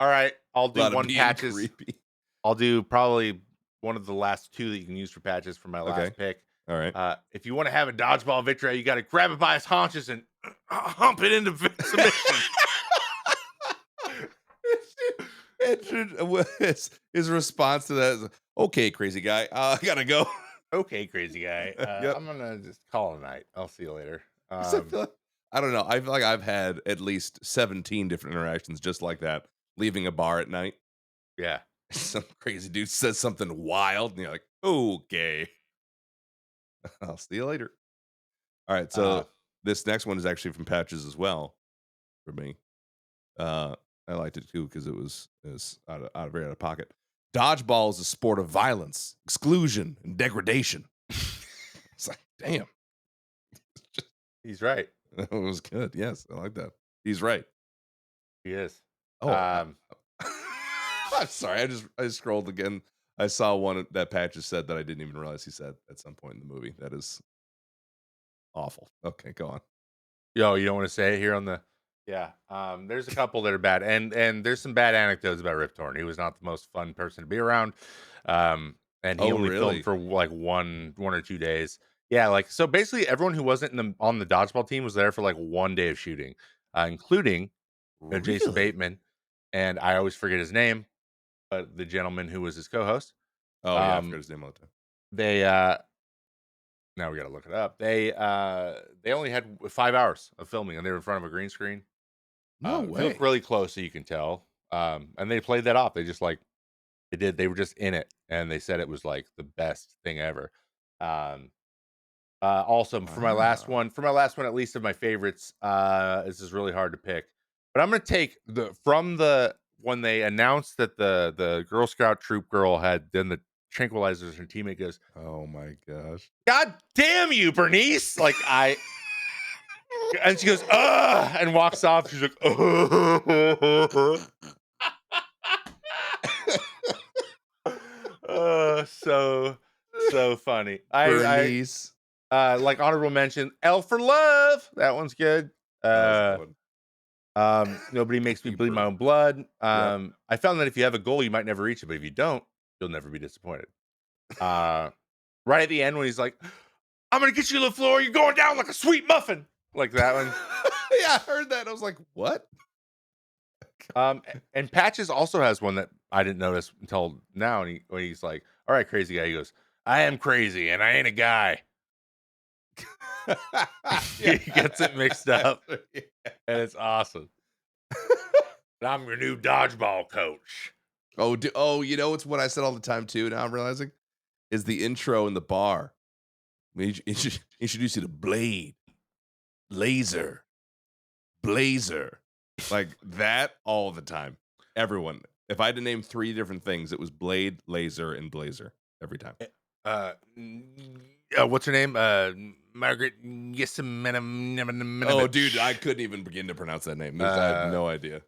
All right, I'll A do lot of one being patches. creepy. I'll do probably one of the last 2 that you can use for patches for my Okay. last pick. All right. If you wanna have a dodgeball victory, you gotta grab it by his haunches and hump it into submission. His response to that is, "Okay, crazy guy, I gotta go." Okay, crazy guy. Yep. I'm gonna just call it a night. I'll see you later. 'Cause I don't know. I feel like I've had at least 17 different interactions just like that, leaving a bar at night. Yeah. Some crazy dude says something wild, and you're like, "Okay, I'll see you later." All right, Uh, so this next one is actually from Patches as well for me. Uh, I liked it too because it was very out of pocket. Dodgeball is a sport of violence, exclusion, and degradation. It's like, damn, he's right. that was good. Yes, I like that. He's right. He is. Oh, Um, I'm sorry. I scrolled again. I saw one that Patches said that I didn't even realize he said at some point in the movie. That is awful. Okay, go on. yo, you don't want to say it here on the. Yeah. There's a couple that are bad, and there's some bad anecdotes about Rip Torn. He was not the most fun person to be around. And he Oh, only filmed really? for like one or 2 days. Yeah, like so basically everyone who wasn't on the dodgeball team was there for like 1 day of shooting, including Jason Really? Bateman, and I always forget his name, but the gentleman who was his co-host. Oh yeah, I forgot Um, his name all the time. they now we gotta look it up. They only had 5 hours of filming, and they were in front of a green screen. No If you look way. really close, so you can tell. And they played that off. They just like they did. They were just in it, and they said it was like the best thing ever. Um, Also Wow. for my last one, at least of my favorites, this is really hard to pick, but I'm gonna take the when they announced that the Girl Scout troop girl had done the tranquilizers, her teammate goes, Oh my gosh. "God damn you, Bernice!" Like and she goes, "Ugh," and walks off. She's like, so funny. Bernice. Like honorable mention, L for Love. That one's good. That was a good Uh, one. Nobody makes me You bleed my Bernie. own blood. Yep. I found that if you have a goal, you might never reach it, but if you don't, you'll never be disappointed. Uh, right at the end when he's like, "I'm gonna get you to the floor. You're going down like a sweet muffin," like that one. Yeah, I heard that. I was like, "What?" And Patches also has one that I didn't notice until now, and when he's like, "All right, crazy guy," he goes, "I am crazy, and I ain't a guy." Yeah. He gets it mixed up, and it's awesome. I'm your new dodgeball coach. Oh, you know, it's what I said all the time too, now I'm realizing, is the intro in the bar. Introduce you to Blade, Laser, Blazer. Like that all the time. Everyone. If I had to name 3 different things, it was Blade, Laser, and Blazer every time. What's her name? Margaret Oh, dude, I Yesimanovich. couldn't even begin to pronounce that name. I have Uh, no idea.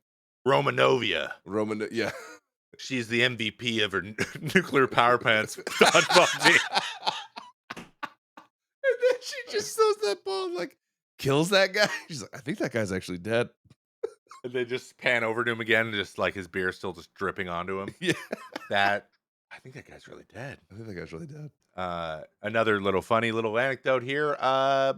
Romanovia. Roman, yeah. She's the MVP of her nuclear power plants dodgeball team. And then she just throws that ball and, like, kills that guy. She's like, "I think that guy's actually dead." And they just pan over to him again, and just like his beer still just dripping onto him. Yeah. That I think that guy's really dead. I think that guy's really dead. Another little funny little anecdote here. Yeah.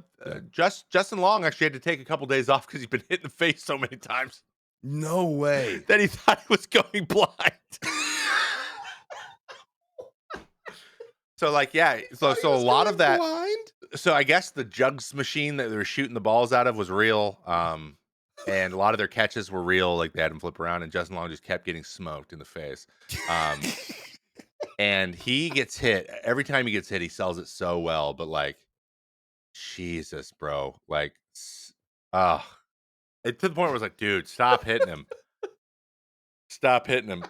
Justin Long actually had to take a couple days off because he's been hit in the face so many times No way. that he thought he was going blind. So like, yeah, so Thought he so a was lot going of that. blind? So I guess the jugs machine that they were shooting the balls out of was real. And a lot of their catches were real. Like they had him flip around, and Justin Long just kept getting smoked in the face. Um, and he gets hit every time he gets hit. He sells it so well, but like, Jesus, bro, like, ah, to the point where I was like, dude, stop hitting him, stop hitting him.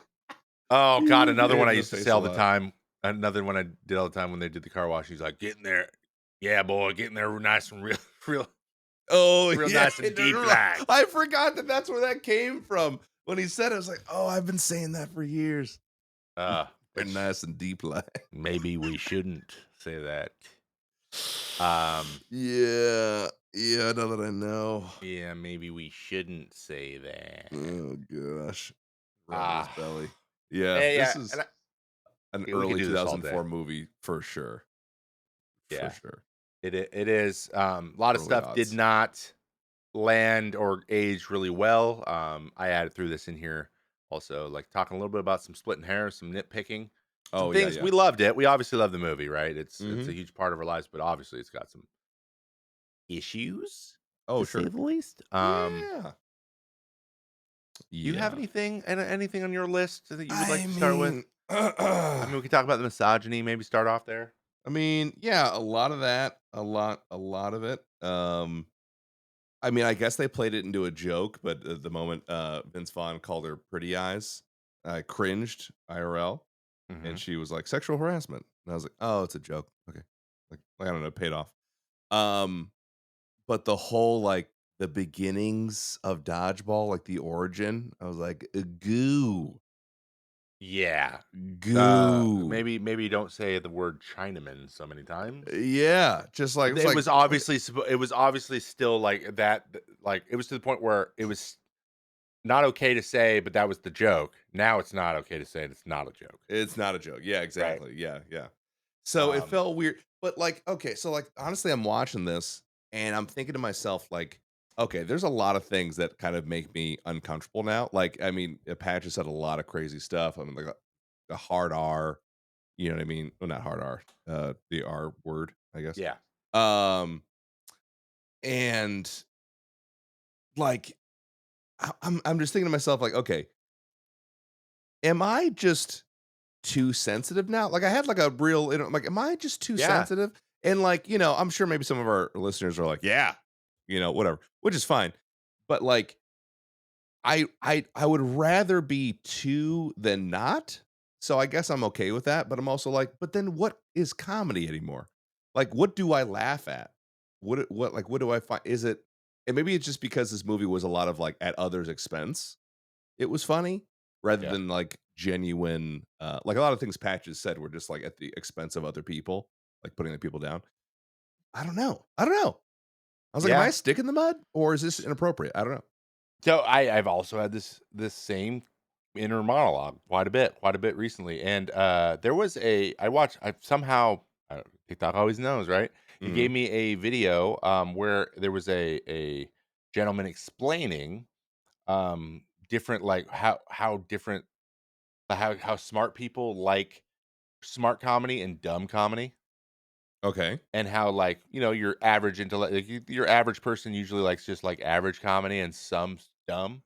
Oh God, You get another hit one I in the used to say face a all the lot. time. Another one I did all the time when they did the car wash. He's like, get in there, yeah, boy, get in there, nice and real, Oh, real yeah. nice and deep, like. I forgot that that's where that came from. When he said it, I was like, "Oh, I've been saying that for years." And Which nice and deep line. maybe we shouldn't say that. Um, Yeah. Yeah, now that I know. yeah, maybe we shouldn't say that. Oh gosh. Rubbing his Ah, belly. Yeah, yeah, this is and an yeah, we could early do this all day. 2004 movie for sure. For Yeah, sure. it is. A lot of Early stuff did odds. not land or age really well. I added through this in here also, like talking a little bit about some splitting hairs, some nitpicking, some Oh, yeah, things. yeah. We loved it. We obviously love the movie, right? It's a Mhm. huge part of our lives, but obviously it's got some issues Oh, to say sure. the least. Yeah. Do you have Yeah. anything on your list that you would like I to start with? mean, I mean, we could talk about the misogyny, maybe start off there. yeah, a lot of that, a lot of it. I mean, I guess they played it into a joke, but at the moment Vince Vaughn called her pretty eyes, I cringed IRL, and Hmm. she was like sexual harassment. And I was like, "Oh, it's a joke." Okay. Like I don't know, it paid off. Um but the whole like the beginnings of dodgeball, like the origin, I was like, goo, Yeah. goo. Maybe don't say the word Chinaman so many times. Yeah, just like it's It like was obviously it was obviously still like that. Like it was to the point where it was not okay to say, but that was the joke. Now it's not okay to say it's not a joke, it's not a joke. Yeah, right? exactly. Yeah, yeah. So it Um, felt weird. But like, okay, so like honestly, I'm watching this and I'm thinking to myself, like, okay, there's a lot of things that kind of make me uncomfortable now. Like, I mean, Patch has said a lot of crazy stuff. I mean, like the hard R, you know what I mean? Well, not hard R, the R word, I guess. yeah, Um, and like I'm just thinking to myself, like, okay, am I just too sensitive now? Like I had like a real, like, am I just too yeah, sensitive? And like, I'm sure maybe some of our listeners are like, yeah, whatever, which is fine. But like, I would rather be two than not. So I guess I'm okay with that. But I'm also like, but then what is comedy anymore? Like, what do I laugh at? What do I find? Is it? And maybe it's just because this movie was a lot of like at others' expense. It was funny rather yeah, than like genuine. Like a lot of things Patches said were just like at the expense of other people, like putting the people down. I don't know. I don't know. I was like, am I yeah. a stick in the mud or is this inappropriate? I don't know. So I've also had this same inner monologue quite a bit recently, and there was a I watched I somehow TikTok always knows, right? He Hmm. gave me a video where there was a gentleman explaining different like how different how smart people like smart comedy and dumb comedy, Okay. and how like your average intellect like, your average person usually likes just like average comedy and some dumb,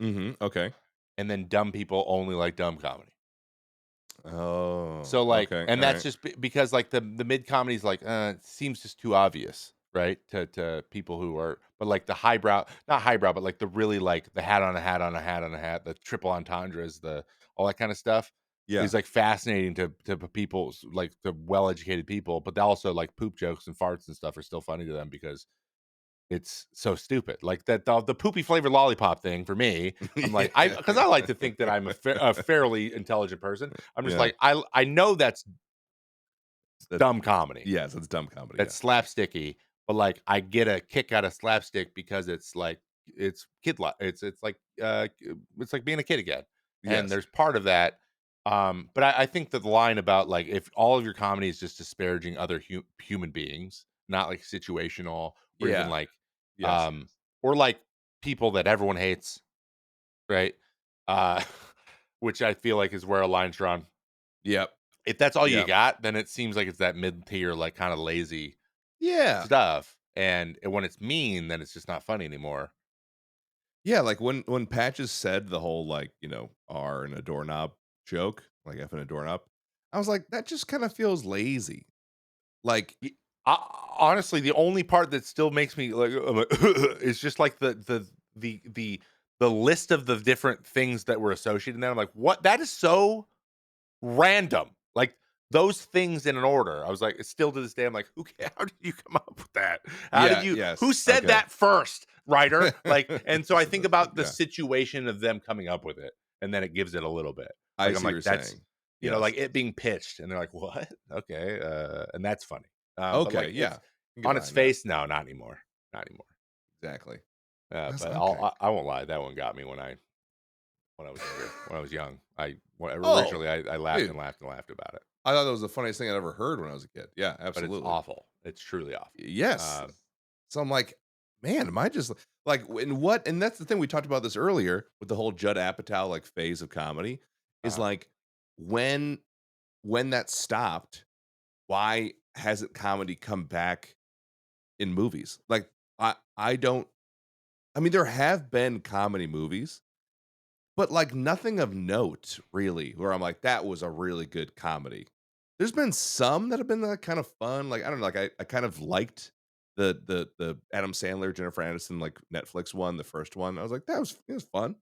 Okay. and then dumb people only like dumb comedy. Oh, So like, okay. and All that's right. just because like the mid comedy's like it seems just too obvious, right? To people who are, but like the highbrow, not highbrow, but like the really like the hat on a hat on a hat on a hat, the triple entendres, the all that kind of stuff Yeah. is like fascinating to people like to well educated people, but they also like poop jokes and farts and stuff are still funny to them because It's so stupid. Like that the poopy flavored lollipop thing for me, I'm like, I Yeah. because I like to think that I'm a fairly intelligent person. I'm just Yeah. like, I know that's That's dumb comedy. yes, it's dumb comedy, yeah. That's slapsticky, but, like, I get a kick out of slapstick because it's, like, it's it's like, it's like being a kid again, and Yes. there's part of that, but I think that the line about, like, if all of your comedy is just disparaging other human beings, not, like, situational or even, Yeah. like, Yes. um or, like, people that everyone hates, right? Uh, which I feel like is where a line's drawn. Yep. If that's all you Yep. got, then it seems like it's that mid-tier, like, kinda lazy Yeah. stuff, and when it's mean, then it's just not funny anymore. Yeah, like, when Patches said the whole, like, "R and a doorknob" joke, like, F and a doorknob, I was like, "That just kinda feels lazy." Like Y Honestly, the only part that still makes me like, I'm like is just like the list of the different things that were associated in that. I'm like, "What? That is so random." Like, those things in an order. I was like, it's still to this day, I'm like, how did you come up with that? yeah, yes, Who said okay. that first, writer?" Like, and so I think about the Yeah, situation of them coming up with it, and then it gives it a little bit. I Like, I'm see what like, you're that's saying. Yes. like it being pitched, and they're like, "What? Okay," and that's funny. But Okay, like, yeah. it's You can get on its behind that. face, no, not anymore, not anymore. Exactly. I was But okay. I won't lie, that one got me when I was younger. When I was young, Oh, originally I laughed and dude, laughed and laughed about it, I thought that was the funniest thing I'd ever heard when I was a kid. Yeah, but it's absolutely. awful. It's truly awful. Yes. So I'm like, "Man, am I just like, in what" and that's the thing, we talked about this earlier with the whole Judd Apatow, like, phase of comedy, is, Uh, like, when when that stopped, why hasn't comedy come back in movies? Like, I don't I mean, there have been comedy movies, but, like, nothing of note, really, where I'm like, "That was a really good comedy." There's been some that have been, kind of fun, like, I don't know, like, I kind of liked the Adam Sandler, Jennifer Aniston, like, Netflix one, the first one. I was like, it was fun."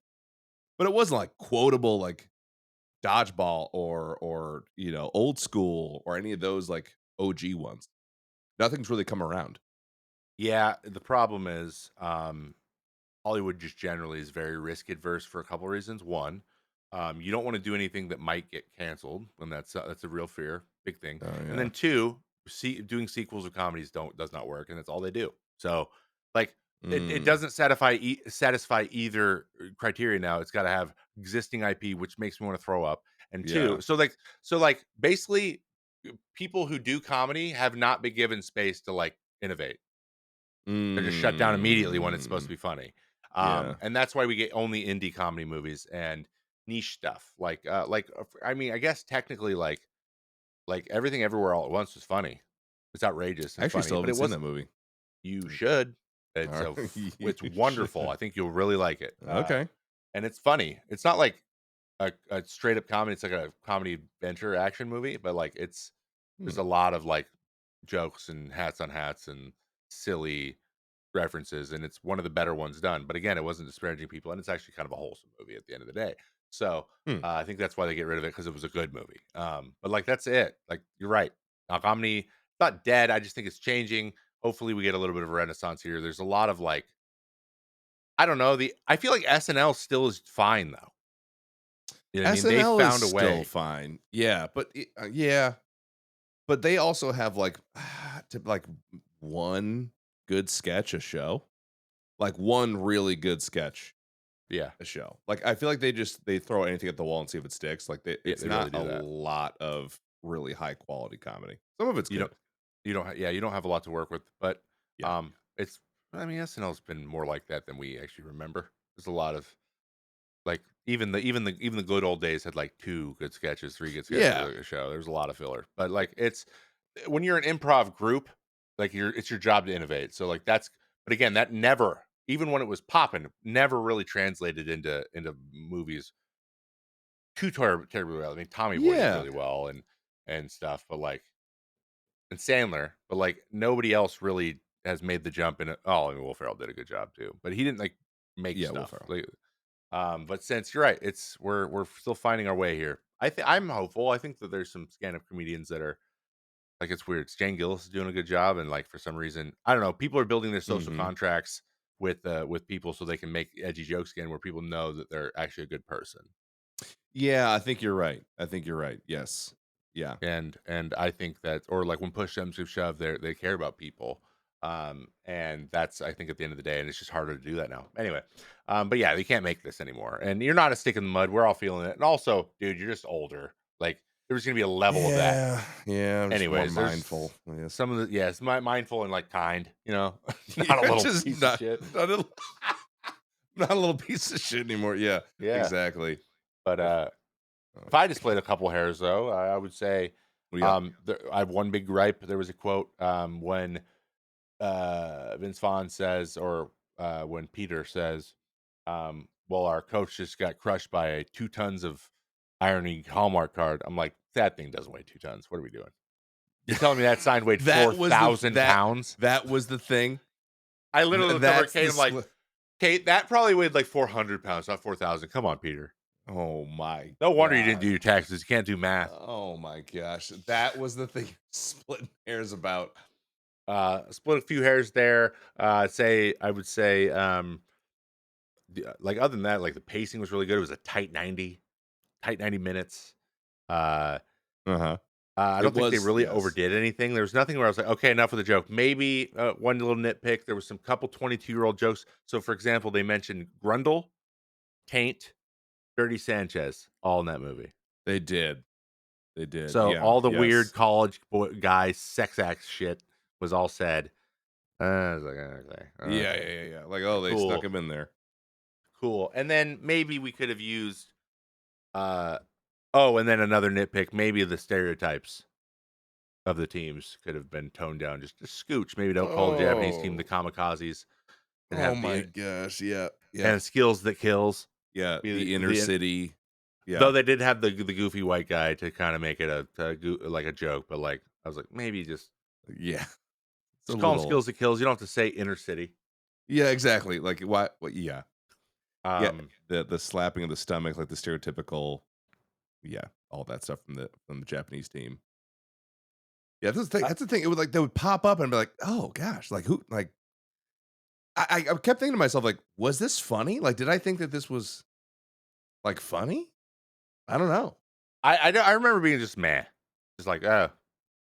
But it wasn't, like, quotable, like, Dodgeball or, Old School or any of those, like, OG ones. Nothing's really come around. yeah, the problem is, Hollywood just generally is very risk adverse for a couple reasons. One, you don't want to do anything that might get canceled, and that's a real fear, big thing. Oh, And yeah. then two, doing sequels of comedies does not work, and that's all they do. So, like, it Mm, doesn't satisfy either criteria now. It's got to have existing IP, which makes me want to throw up. And yeah. two, basically, people who do comedy have not been given space to like innovate. They're just shut down immediately when it's supposed to Mm, be funny. yeah. And that's why we get only indie comedy movies and niche stuff. I mean, I guess technically, like Everything Everywhere All at Once was funny. It's outrageous I and actually funny, still but haven't it seen that wasn't. movie. You should. Alright. You It's wonderful. should. I think you'll really like it. Okay. And it's funny. It's not like a straight up comedy. It's like a comedy adventure action movie, but like Hmm. there's a lot of like jokes and hats on hats and silly references, and it's one of the better ones done. But again, it wasn't disparaging people, and it's actually kind of a wholesome movie at the end of the day. So Hmm. I think that's why they get rid of it because it was a good movie. But like that's it. Like you're right. Now comedy it's not dead. I just think it's changing. Hopefully, we get a little bit of a renaissance here. There's a lot of like I don't know. The I feel like SNL still is fine though. You know what I mean? They SNL is found a still way. fine. Yeah, but yeah, but they also have, like, to like, one good sketch a show. Like, one really good sketch Yeah, a show. Like, I feel like they throw anything at the wall and see if it sticks. Like, yeah, it's they really not a do that. lot of really high quality comedy. Some of it's You don't, good. yeah, you don't have a lot to work with, but Yeah. it's. I mean, SNL's been more like that than we actually remember. There's a lot of like, even the good old days had, like, 2 good sketches, 3 good sketches Yeah. a show. There's a lot of filler, but, like, it's when you're an improv group, like, it's your job to innovate, so, like, that's but again, that never even when it was popping, never really translated into movies too terribly well. I mean, Tommy Boy did Yeah. really well and stuff, but, like and Sandler, but, like, nobody else really has made the jump in it. Oh, I mean, Will Ferrell did a good job too, but he didn't, like, make Yeah, Will stuff, Ferrell. like but since you're right, it's we're still finding our way here. I'm hopeful. I think that there's some stand-up comedians that are Like, it's weird. Stan Gillis is doing a good job, and, like, for some reason, I don't know, people are building their social Mhm. contracts with people so they can make edgy jokes again where people know that they're actually a good person. Yeah, I think you're right. I think you're right. Yes. Yeah. And I think that, or like when push comes to shove, they care about people. And that's, I think, at the end of the day, and it's just harder to do that now. Anyway, but yeah, you can't make this anymore. And you're not a stick in the mud. We're all feeling it. And also, dude, you're just older. Like there's gonna be a level of that. Yeah. Yeah, I'm just more Anyways, mindful, there's I guess. some of the, yeah, it's mindful and like kind, not a You're little just piece of not shit. not a not a little piece of shit anymore. Yeah, Yeah. exactly. But Oh, if oh, I displayed a couple hairs though, I would say yeah. I have one big gripe. There was a quote when Vince Vaughn says, or when Peter says, well, our coach just got crushed by a 2 tons of irony Hallmark card. I'm like, that thing doesn't weigh 2 tons. What are we doing? You're telling me that sign weighed four That was the thousand pounds? that was the thing. I literally looked over at That's Kate. the I'm like, Kate, that probably weighed like 400 pounds, not 4,000. Come on, Peter. oh my No wonder you didn't do god. your taxes. You can't do math. Oh my gosh. That was the thing splitting hairs about. Split a few hairs there. I would say, like other than that, like the pacing was really good. It was a tight 90 minutes. Uh, Uh-huh. I It don't think they was, really yes. overdid anything. There was nothing where I was like, okay, enough of the joke. Maybe one little nitpick. There was some couple 22-year-old jokes. So, for example, they mentioned Grundle, Taint, Dirty Sanchez, all in that movie. They did. They did. So Yeah. all the weird Yes. college boy guys sex act shit was all said. I was like, okay, Yeah, okay, yeah, yeah, yeah. Like, oh, they snuck cool, him in there. cool. And then maybe we could have used uh oh, and then another nitpick, maybe the stereotypes of the teams could have been toned down just a scooch. Maybe don't call the Japanese team the Oh. kamikazes and Oh have my the gosh. Yeah. Yeah. and skills that kills. Yeah. Be The inner the city. Though Yeah. they did have the goofy white guy to kind of make it like a joke, but like I was like maybe Yeah. It's a just call them little. skills that kills. You don't have to say inner city. Yeah, exactly. Like why what yeah. Yeah. Um, The slapping of the stomach, like the stereotypical, yeah, all that stuff from the Japanese team. Yeah, that's the thing. I, That's the thing. It would like they would pop up and be like, oh gosh, like who like I kept thinking to myself, like, was this funny? Like, did I think that this was like funny? I don't know. I remember being just meh, just like oh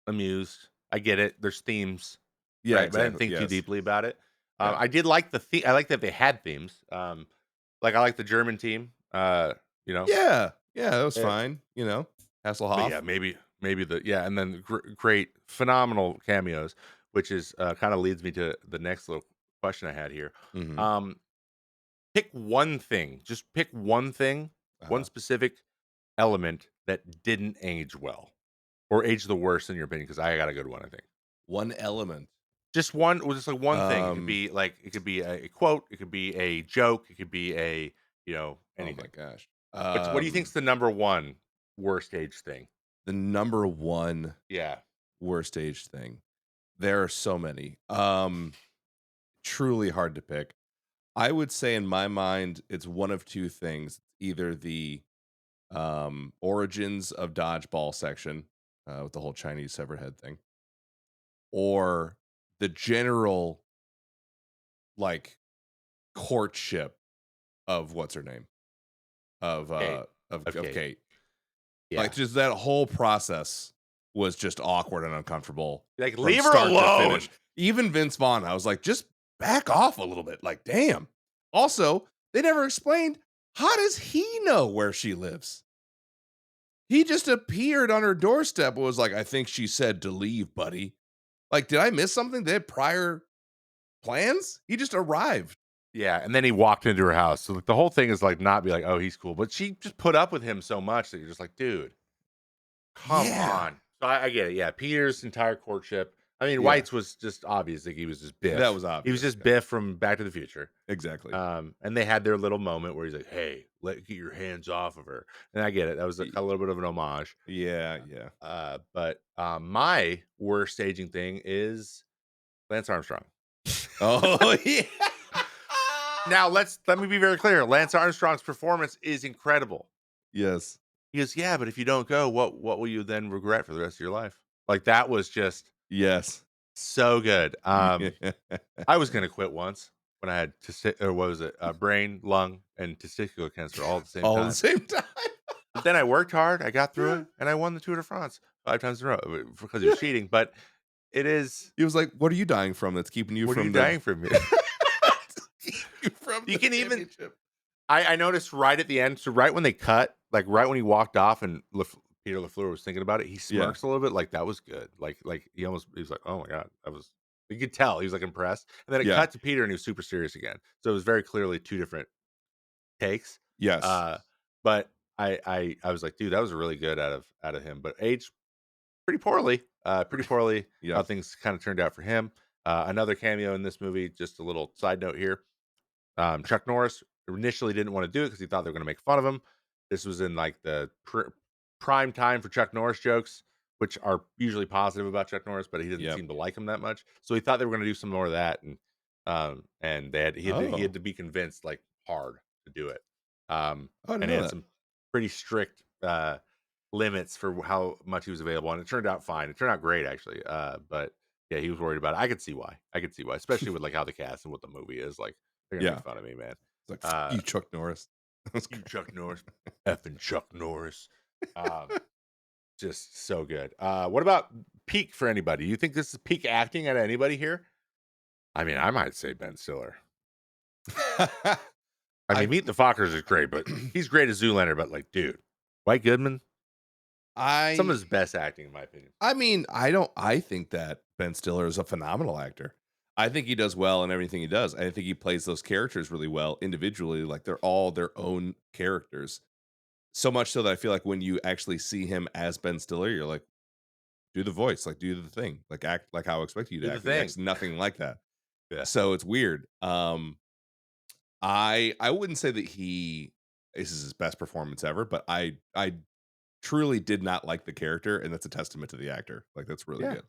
amused. I get it. There's themes, Yeah, right? But I didn't exactly. think too Yes. deeply about it. Yeah. I did like I like that they had themes. Like I like the German team. You know, Yeah. Yeah, that was eh, fine, but yeah, Hasselhoff. maybe and then great, phenomenal cameos, which is kind of leads me to the next little question I had here. Mhm. Um, Pick one thing. Just pick one thing, one Uh-huh. specific element that didn't age well or age the worst in your opinion. Because I got a good one, I think. One element. Just one, or just like one thing. Um, It could be a quote, it could be a joke, it could be a oh my anything. gosh. What do you think's the number one worst age thing? The number one Yeah. worst age thing. There are so many. Truly hard to pick. I would say in my mind, it's one of two things. Either the origins of dodgeball section, with the whole Chinese severed head thing, or the general like courtship of what's her name of Kate. Of of Kate. Kate. Like Yeah. just that whole process was just awkward and uncomfortable Like from leave her start to finish. alone. Even Vince Vaughn, I was like, just back off a little bit. Like, damn. Also, they never explained how does he know where she lives? He just appeared on her doorstep and was like, I think she said to leave, buddy. Like, did I miss something? They had prior plans? He just arrived. Yeah, and then he walked into her house. So like, the whole thing is like not be like, oh, he's cool, but she just put up with him so much that you're just like, dude, come Yeah. on. So I get it. Yeah, Peter's entire courtship. I mean, Yeah. White's was just obvious. Like he was just That Biff. was He was obvious. just Yeah. Biff from Back to the Future. Exactly. And they had their little moment where he's like, "Hey, get your hands off of her." And I get it. That was Y- a little bit of an homage. Yeah. Yeah. But my worst staging thing is Lance Armstrong. Oh, yeah. Now let me be very clear. Lance Armstrong's performance is incredible. Yes. He goes, "Yeah, but if you don't go, what will you then regret for the rest of your life?" Like, that was just Yes. so good. Yeah. I was gonna quit once when I had or what was it? Brain, lung, and testicular cancer all at the same All at the time. same time. But then I worked hard, I got through Yeah. it, and I won the Tour de France 5 times in a row because it Yeah. was cheating, but it is He was like, "What are you dying from that's keeping you what are you from the dying from me? keep you from You the can even championship?" I noticed right at the end, so right when they cut, like, right when he walked off and Peter Lafleur was thinking about it, he Yeah. smirks a little bit, like, "That was good." Like, he was like, "Oh my god, that was" you could tell he was, like, impressed, and then it Yeah. cut to Peter, and he was super serious again. So it was very clearly 2 different takes, Yes. uh, but I was like, "Dude, that was really good out of him," but aged pretty poorly how Yep. things kinda turned out for him. Another cameo in this movie, just a little side note here. Chuck Norris initially didn't want to do it because he thought they were going to make fun of him. This was in like the prime time for Chuck Norris jokes, which are usually positive about Chuck Norris, but he didn't Yep. seem to like him that much. So he thought they were going to do some more of that, and he had Oh. to be convinced like hard to do it. Um, Oh, I didn't and he know had that. some pretty strict limits for how much he was available, and it turned out fine. It turned out great actually. But yeah, he was worried about it. I could see why. I could see why, especially with like how the cast and what the movie is like. They're gonna make Yeah. fun of me, man. It's like, "F Uh, you, Chuck Norris." That's you great. Chuck Norris, effing Chuck Norris. Um, just so good. What about peak for anybody? You think this is peak acting at anybody here? I mean, I might say Ben Stiller. I I mean, Meet the Fockers is great, but he's great as Zoolander. But like, dude, White Goodman, some of I his best acting, in my opinion. I mean, I think that Ben Stiller is a phenomenal actor. I think he does well in everything he does. I think he plays those characters really well individually, like they're all their own characters. So much so that I feel like when you actually see him as Ben Stiller, you're like, do the voice, like do the thing, like act like how I expect you to Do the act. And he thing. acts nothing like that. Yeah, So it's weird. I wouldn't say that he this is his best performance ever, but I truly did not like the character, and that's a testament to the actor. Like that's really yeah, good.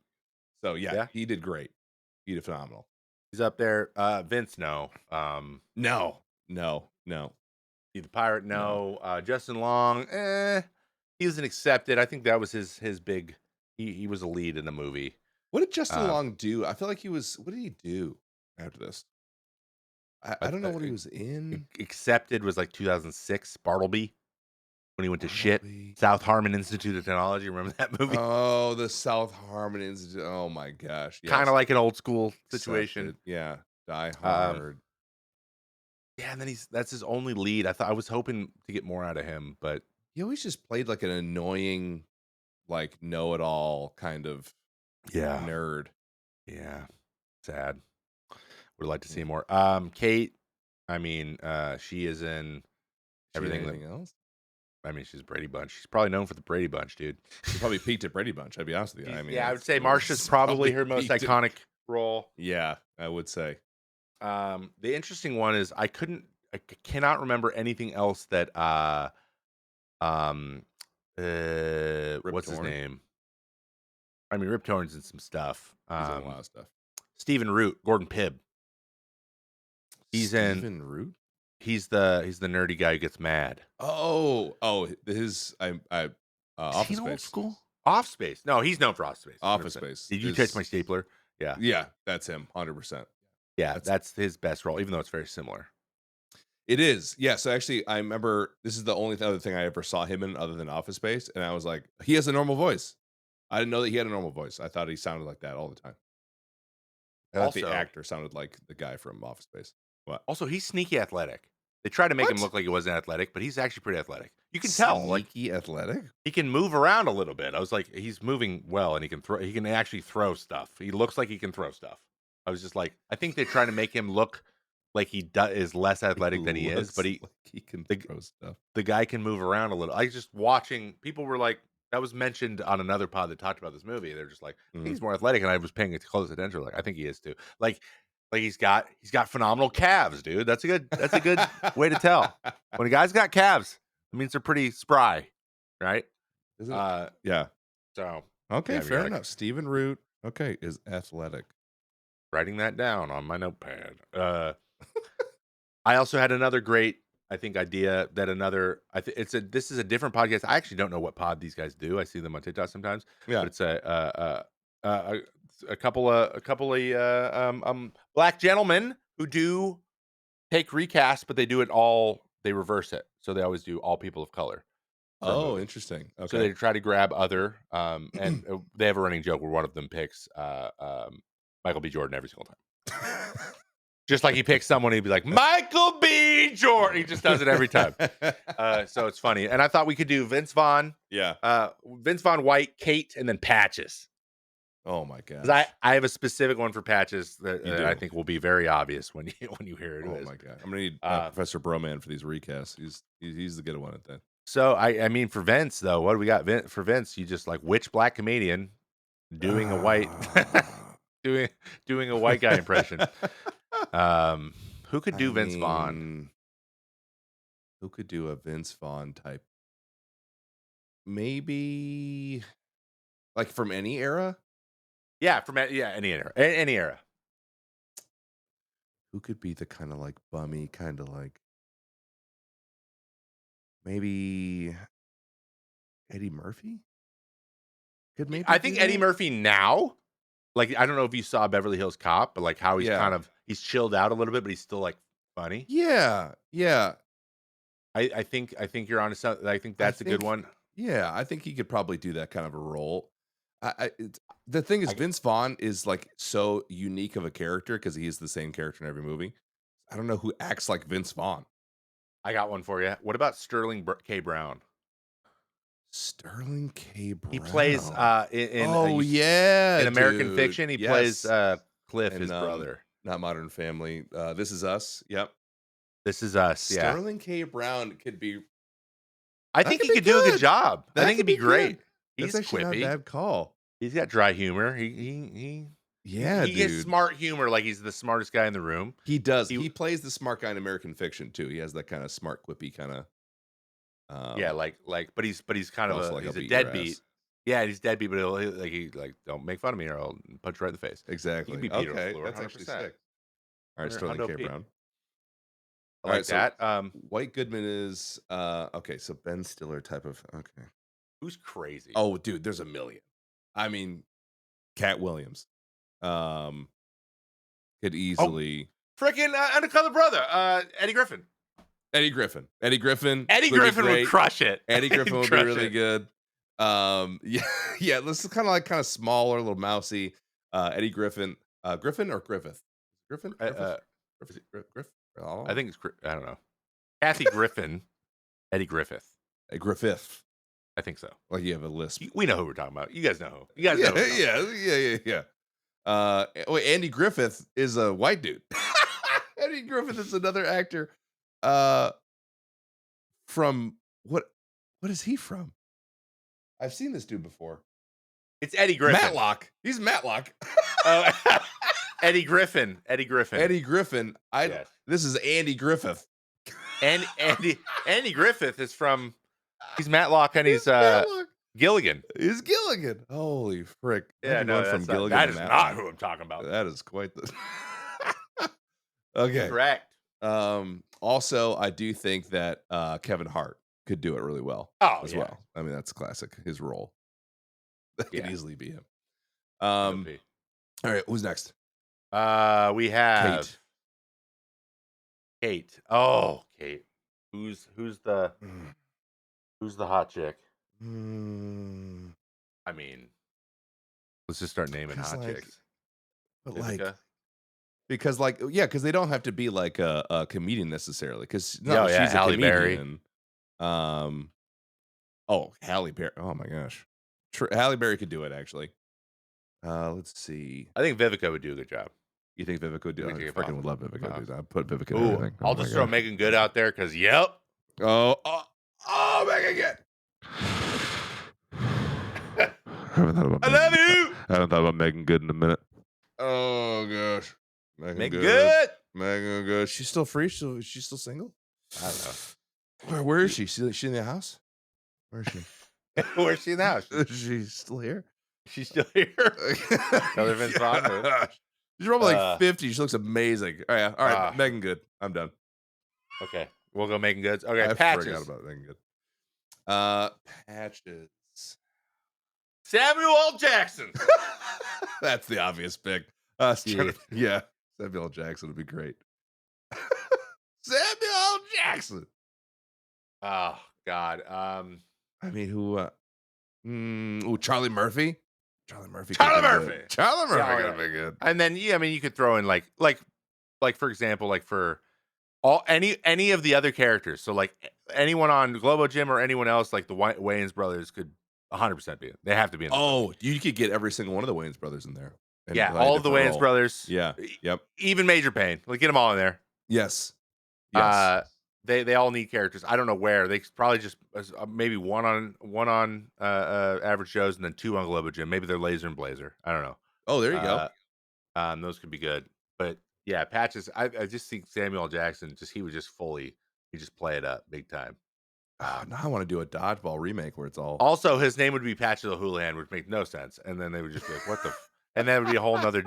So yeah, yeah. he did great. He did phenomenal. He's up there. Vince, no. No, no, no, Be the Pirate, no. no. Justin Long, he was an accepted. I think that was his big. He was a lead in the movie. What did Justin Um, Long do? I feel like he was. What did he do after this? I but don't know what he was in. accepted was like 2006. Bartleby when he went to shit. Bartleby. South Harmon Institute of Technology. Remember that movie? Oh, the South Harmon Institute. Oh my gosh, Kind of yes. like an old school situation. Accepted. Yeah. Die Um, Hard. yeah, and then that's his only lead. I was hoping to get more out of him, but He always just played like an annoying, like know-it-all kind of yeah, nerd. yeah, sad. Would like to see Yeah. more. Kate. I mean, she is in She in everything that anything else? I mean, she's Brady Bunch. She's probably known for the Brady Bunch, dude. She probably peaked at Brady Bunch, I'd be honest with you. I mean, Yeah, I would that's say Marsha's it's probably probably her most peaked at iconic role. yeah, I would say. The interesting one is I cannot remember anything else that um Rip what's his Torn. name? I mean, Rip Torn's in some stuff. He's in a lot of stuff. Stephen Root, Gordon Pibb. He's in. Steven Root? He's the nerdy guy who gets mad. His Is he Office an old Space. school? Off Space. No, he's known for Off Space. Office 100%. Space Did you touch my is stapler? Yeah. yeah, that's him, 100%. Yeah, That's that's his best role, even though it's very similar. it is. Yeah, so actually I remember this is the only other thing I ever saw him in other than Office Space, and I was like, he has a normal voice. I didn't know that he had a normal voice. I thought he sounded like that all the time. I thought the Also, actor sounded like the guy from Office Space. What? he's sneaky athletic. They try to make him What? look like he wasn't athletic, but he's actually pretty athletic. You can tell, like Sneaky athletic? he can move around a little bit. I was like, he's moving well, and he can throw. He can actually throw stuff. He looks like he can throw stuff. I was just like, I think they're trying to make him look like is less He athletic than he is, but looks like he can the throw stuff. the guy can move around a little. I was just watching. People were like, that was mentioned on another pod that talked about this movie. They're just like, I think Mhm. he's more athletic, and I was paying it close attention. Like, I think he is too. Like he's got phenomenal calves, dude. That's a good way to tell. When a guy's got calves, it means they're pretty spry, right? Isn't it? Uh, Yeah. so Okay, yeah, we fair gotta enough. Stephen Root, okay, is athletic. writing that down on my notepad. I also had another great. idea that another I think it's a this is a different podcast. I actually don't know what pod these guys do. I see them on TikTok sometimes, Yeah. but it's a couple of black gentlemen who do take recast, but they do it all. They reverse it, so they always do all people of color for a Oh, movie. interesting. So Okay. they try to grab other and they have a running joke where one of them picks Michael B. Jordan every single time. Just like he picks someone, he'd be like, Michael B. Jordan. He just does it every time. So it's funny. And I thought we could do Yeah. Vince Vaughn, White, Kate, and then Patches. Oh my Because gosh. I have a specific one for Patches You that I do. think will be very obvious when you hear who Oh it is. my god. I'm gonna need Uh, Professor Broman for these recasts. He's the good one at that. so I mean for Vince though, what do we got for Vince? You just like which black comedian doing a white Ah. doing doing a white guy impression? Who could I do Vince Vaughn? mean, who could do a Vince Vaughn type? Maybe like from any era. Yeah, from any era, any era. Who could be the kind of like bummy, kind of like maybe Eddie Murphy could maybe I do think Eddie that. Murphy now, like I don't know if you saw Beverly Hills Cop, but like how Yeah, he's chilled out a little bit, but he's still like funny. yeah, yeah. I think you're on to something. I think I that's a good think, one. yeah, I think he could probably do that kind of a role. The thing is, I Vince Vaughn is like so unique of a character because he is the same character in every movie. I don't know who acts like Vince Vaughn. I got one for you. What about Sterling K. Brown? Sterling K. He plays Brown. Oh yeah, in American dude. Fiction. He plays Yes. Cliff, And his brother. not Modern Family. This Is Us. Yep. This is us. Yeah, Sterling K. Brown could be I that think could he be could do a good good. job. I That think could it'd be be good. great. That's He's actually not a quippy. bad call. He's got dry humor. Yeah, He gets dude. smart humor, like he's the smartest guy in the room. He does. He He plays the smart guy in American Fiction too. He has that kind of smart, quippy kind of Yeah, um but he's kind of also like I'll he's a beat your deadbeat. ass. Yeah, he's deadbeat, but he like don't make fun of me or I'll punch you right in the face. He can Exactly. be Peter Okay, LaFleur, that's actually 100%. sick. All right, 100 Sterling Hundo K. P. Brown. I All right, like so that. White Goodman is okay, so Ben Stiller type of okay. Who's crazy? Oh, dude, there's a million. I mean, Cat Williams. Um could Oh, easily freaking undercover brother, Eddie Griffin. Eddie Griffin. Eddie Griffin Eddie would be Griffin would great. crush it. Eddie Griffin He'd would be crush really it. good. Yeah, yeah, this is kind of smaller, a little mousy. Eddie Griffin. Griffin or Griffith? Griffin? Uh, Griffith? uh, is Griffith? it- Griff? Oh. I think I don't know. Kathy Griffin, Eddie Griffith. Griffith. I think so. Like you have a lisp. We know who we're talking about. You guys know who. You guys know Yeah, who we're talking about. yeah. Wait, Andy Griffith is a white dude. Andy Griffith is another actor. Uh, from what is he from? I've seen this dude before. It's Eddie Griffin. Matlock. He's Matlock. Oh, Eddie Griffin. Eddie Griffin. Eddie Griffin. Yes. This is Andy Griffith. And Andy Griffith is from. He's Matlock and he's Matlock. Gilligan. He's Gilligan. Holy frick. Yeah, Imagine no, going from that's not, Gilligan that to is Matlock. not who I'm talking about. That is quite the Okay. Correct. Also I do think that Kevin Hart could do it really well Oh as yeah. well. I mean, that's classic. His role. That could Yeah. easily be him. Hundo All right, who's next? P. We have Kate. Oh, Kate. Who's the hot chick? Mm, I mean, let's just start naming 'cause, hot like, chicks. but Vivica? because yeah, because they don't have to be like a comedian necessarily. Because no, Oh, yeah, she's a Halle Berry. comedian. Oh, Halle Berry. Oh my gosh, Halle Berry could do it actually. Let's see. I think Vivica would do a good job. You think Vivica would do it? Vivica I K. freaking Fox. would love Vivica, Fox. dude. I put Vivica in Ooh, everything. Oh I'll my just throw gosh. Megan Good out there because yep. Oh, Megan Good. I love you. I haven't thought about Megan Good in a minute. Oh gosh, Megan Good. Megan Good. She's still free. She's still single. I don't know. Where is she? She in the house? Where is she? Where's she now? Is she still here? She's still here. Another Vince Vaughn move. She's probably like 50. She looks amazing. Oh, yeah. All right. Ah. Megan Good. I'm done. Okay. We'll go making goods. Okay, I forgot Patches. about that. Good. Patches. Samuel L. Jackson. That's the obvious pick. Yeah. Yeah, Samuel L. Jackson would be great. Samuel L. Jackson. Oh God. I mean, who? Charlie Murphy. Charlie Murphy could have Charlie been good. Murphy. Charlie Yeah, Murphy oh, could yeah. have been good. And then yeah, I mean, you could throw in like for example, like for all any of the other characters. So like anyone on Globo Gym or anyone else, like the Wayans brothers could 100% be. They have to be in this movie. Oh, you could get every single one of the Wayans brothers in there and Yeah, play a all of the different Wayans role. brothers, Yeah. Yep. even Major Payne. Like get them all in there. Yes. Yes. Uh, they all need characters. I don't know where. They probably just maybe one on Average Joe's and then two on Globo Gym. Maybe they're Laser and Blazer. I don't know. Oh, there you go. Uh, those could be good. But yeah, Patches. I just think Samuel L. Jackson he would just he just play it up big time. Now I want to do a dodgeball remake where it's all Also, his name would be Patches O'Houlihan, which make no sense. And then they would just be like, "What the?" And that would be a whole nother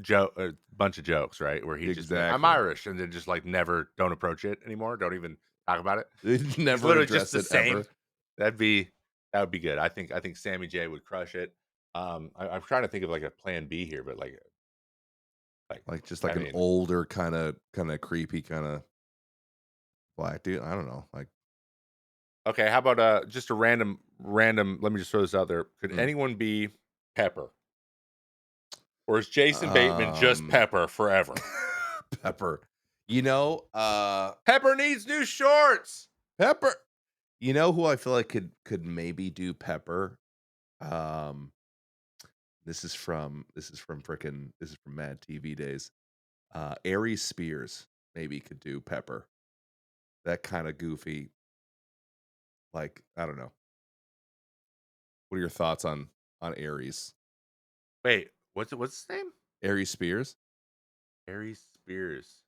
joke, bunch of jokes, right? Where he just be like, I'm exactly. Irish, and then just like never don't approach it anymore. Don't even talk about it. They He's never literally just address the it same. ever. That'd be that would be good. I think Sammy J would crush it. I'm trying to think of like a plan B here, but like Like just I like an mean, older kind of creepy kind of black dude. I don't know. Like okay, how about just a random? Let me just throw this out there. Could mm, anyone be Pepper, or is Jason Bateman just um Pepper forever? Pepper. Pepper needs new shorts. Pepper. You know who I feel like could maybe do Pepper? Um this is from Mad TV days. Aries Spears maybe could do Pepper. That kind of goofy, like, I don't know. What are your thoughts on Aries? Wait, what's his name? Aries Spears? Harry Spears.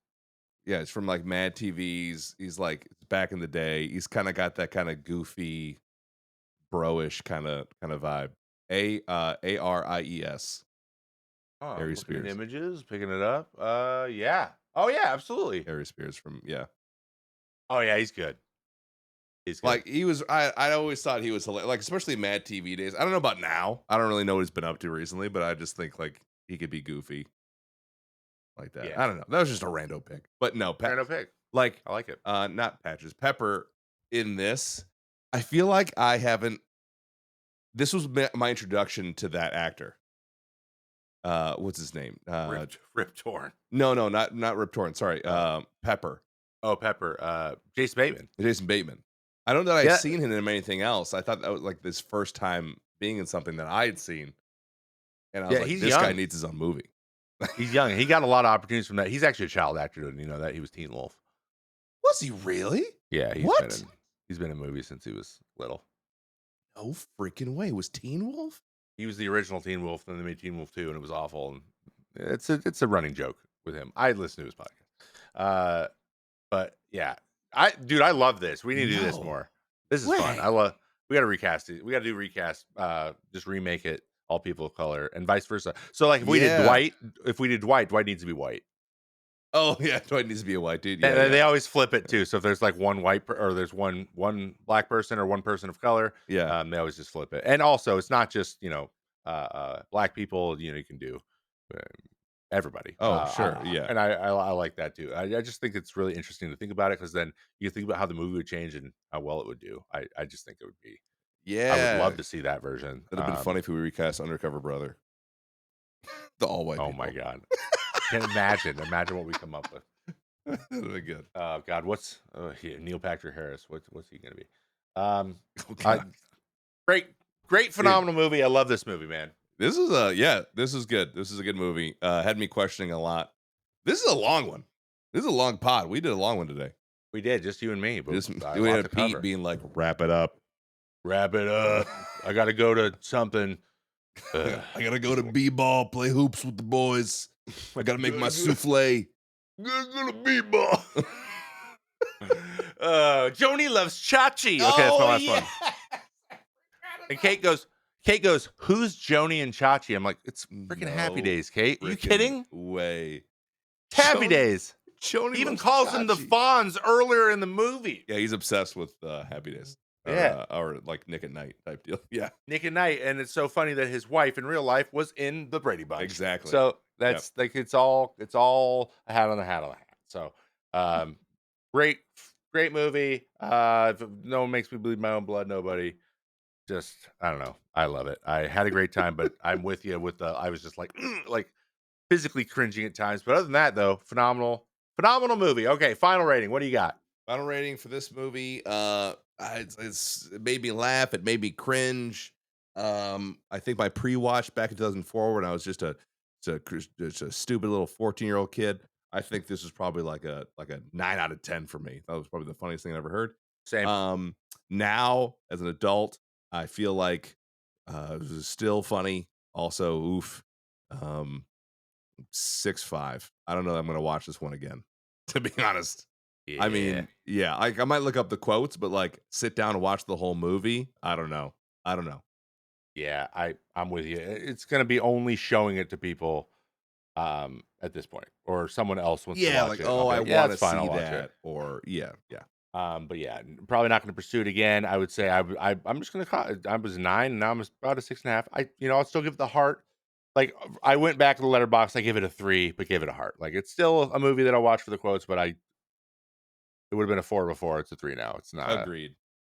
Yeah, it's from like Mad TV's. He's like back in the day. He's kind of got that kind of goofy, bro-ish kind of vibe. Aries. Oh, I'm Aries looking at Spears. images, picking it up. Yeah. Oh yeah, absolutely. Aries Spears from yeah. Oh yeah, he's good. He's good. Like he was, I always thought he was hilarious. Like especially Mad TV days. I don't know about now. I don't really know what he's been up to recently, but I just think like he could be goofy like that. Yeah. I don't know. That was just a rando pick, but no, Random pick. like I like it. not Patches Pepper in this. I feel like I haven't. This was my introduction to that actor. What's his name? Rip Torn. No, not Rip Torn. Sorry, Oh. Pepper. Oh, Pepper. Jason Bateman. Jason Bateman. I don't know that I've Yeah. seen him in anything else. I thought that was like this first time being in something that I had seen, and I was Yeah, like, he's this guy young. needs his own movie. He's young. He got a lot of opportunities from that. He's actually a child actor, you know that he was Teen Wolf. Was he really? Yeah, What? he's been in movies since he was little. No freaking way. Was Teen Wolf? He was the original Teen Wolf, then they made Teen Wolf 2, and it was awful. And it's a running joke with him. I listen to his podcast. But yeah, I love this. We need to do this No more. This is fun. way. We gotta recast it. We gotta do recast, just remake it all people of color and vice versa. So like Yeah. if we did Dwight needs to be white. Oh yeah. Dwight needs to be a white dude. And Yeah, they yeah, always flip it too. So if there's like one white or there's one black person or one person of color, yeah. they always just flip it. And also, it's not just black people. You know, you can do uh, everybody. Oh sure. Yeah. And I like that too. I just think it's really interesting to think about it because then you think about how the movie would change and how well it would do. I just think it would be. I would Yeah. love to see that version. That'd have been funny if we recast Undercover Brother. The all white Oh people. my god! Can imagine what we come up with. That'd be good. Oh God, what's Neil Patrick Harris? What's he gonna be? Oh, I, God. great, Dude, phenomenal movie. I love this movie, man. this is this is good. This is a good movie. Had me questioning a lot. This is a long one. This is a long pod. We did a long one today. We did just you and me, but Just a we lot had to Pete cover. being like, wrap it up. Wrap it up. I got to go to something. I gotta go to B-ball, play hoops with the boys. I gotta make my souffle. Go to B-ball. Joni loves Chachi. Okay, that's my last one. And Kate goes, who's Joni and Chachi? I'm like, it's freaking Happy No Days, Kate. Are you frickin' kidding? way. Happy Joni- Days. Joni He even loves calls them the Chachi. Fonz earlier in the movie. Yeah, he's obsessed with, Happy Days Yeah, or, like, Nick at Night type deal. Yeah, Nick and Knight, and it's so funny that his wife in real life was in the Brady Bunch. exactly. So Yep. that's like it's all a hat on the hat on the hat. So um, great, great movie. If no one makes me bleed my own blood, nobody. Just I don't know. I love it. I had a great time, but I'm with you with the. I was just like like physically cringing at times, but other than that, though, phenomenal, phenomenal movie. Okay, final rating. What do you got? Final rating for this movie, it made me laugh, it made me cringe. I think my pre-watch back in 2004 when I was just a stupid little 14-year-old kid, I think this is probably like a 9 out of 10 for me. That was probably the funniest thing I ever heard. Same. Um, Now as an adult, I feel like, this is still funny. Also, oof, um, 6.5. I don't know that I'm gonna watch this one again, to be honest. I Yeah. mean, yeah, I might look up the quotes, but, like, sit down and watch the whole movie, I don't know. I don't know. Yeah, I'm with you. It's gonna be only showing it to people at this point, or someone else wants to Yeah, watch like, it. I'll "Oh, be I like, yeah, wanna it's fine. I'll see watch it. that," or yeah, yeah. But yeah, probably not going to pursue it again. I would say I'm just going to call it. I was 9 and now I'm about a 6.5. I'll still give it the heart. Like I went back to the letterbox. I give it a 3, but give it a heart. Like it's still a movie that I'll watch for the quotes, but it would have been a 4 before. It's a 3 now. Agreed.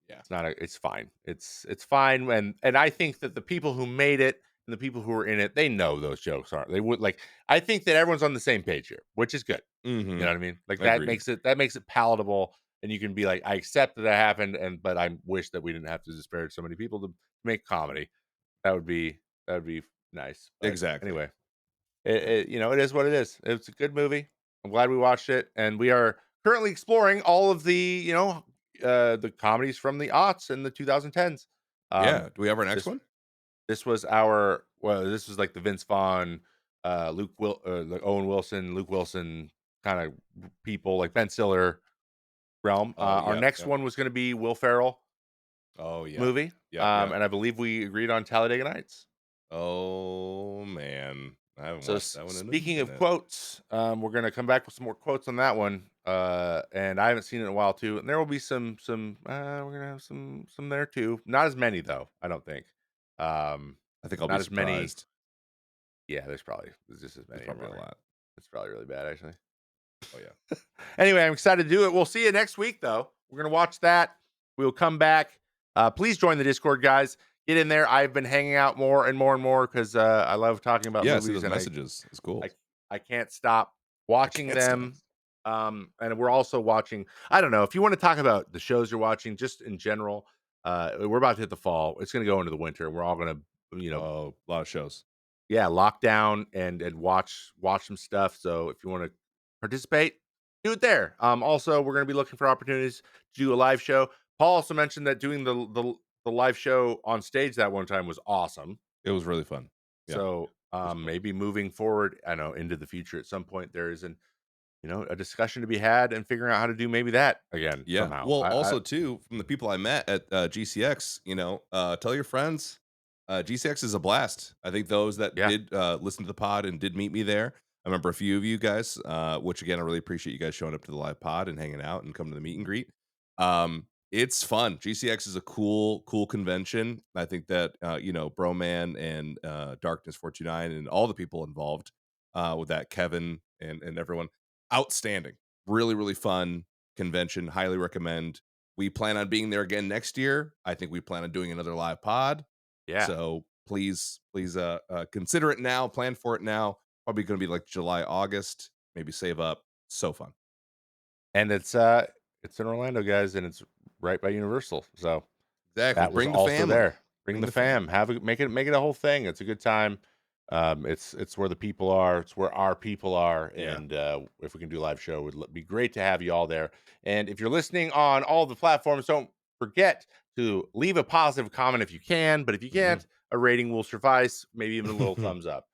Yeah. It's fine. It's fine. And I think that the people who made it and the people who were in it, they know those jokes aren't. They would like. I think that everyone's on the same page here, which is good. You know Mhm. what I mean? Like Agreed. that makes it palatable, and you can be like, I accept that happened, and but I wish that we didn't have to disparage so many people to make comedy. That would be that would be nice. But Exactly. anyway, Yeah. it is what it is. It's a good movie. I'm glad we watched it, and we are currently exploring all of the comedies from the aughts and the 2010s. Yeah. Um, Do we have our next this one? this was this was like the Vince Vaughn, like Owen Wilson, Luke Wilson kind of people like Ben Stiller realm. Oh, Our yep, next yep. one was going to be Will Ferrell Oh, yep. movie, Yep, yep. and I believe we agreed on Talladega Nights. Oh, man. I haven't So watched that one in a speaking of minute. quotes, we're going to come back with some more quotes on that one, and I haven't seen it in a while too. And there will be some. We're gonna have some there too. Not as many though. I don't think. Um, I think I'll be not as many. surprised. Yeah, there's just as There's many probably a anymore. lot. It's probably really bad actually. Oh, yeah. Anyway, I'm excited to do it. We'll see you next week, though. We're going to watch that. We'll come back. Please join the Discord, guys. Get in there. I've been hanging out more and more and more because I love talking about Yeah, I see movies, those and messages. It's cool. I, I can't stop I watching can't stop. them. And we're also watching. I don't know if you want to talk about the shows you're watching, just in general. We're about to hit the fall. It's going to go into the winter, and we're all going to, Oh, a lot of shows. yeah, lock down and watch some stuff. So if you want to participate, do it there. Also, we're going to be looking for opportunities to do a live show. Paul also mentioned that doing the live show on stage that one time was awesome. It was really fun. Yeah, So it was cool. maybe moving forward, I know into the future at some point there is a discussion to be had and figuring out how to do maybe that again Yeah. somehow. Well, I also too, from the people I met at GCX, tell your friends. GCX is a blast. I think those that yeah. did listen to the pod and did meet me there. I remember a few of you guys, which again, I really appreciate you guys showing up to the live pod and hanging out and coming to the meet and greet. It's fun. GCX is a cool convention. I think that Broman and Darkness 429 and all the people involved with that, Kevin and everyone, outstanding. Really, really fun convention. Highly recommend. We plan on being there again next year. I think we plan on doing another live pod. Yeah. So please, consider it now. Plan for it now. Probably going to be like July, August. Maybe save up. So fun. And it's in Orlando, guys, and it's right by Universal. So Exactly. that was Bring the also family. there. Bring Bring the the fam. family. Make it a whole thing. It's a good time. It's where the people are. It's where our people are. Yeah. And if we can do a live show, it would be great to have you all there. And if you're listening on all the platforms, don't forget to leave a positive comment if you can. But if you Hmm. can't, a rating will suffice. Maybe even a little thumbs up.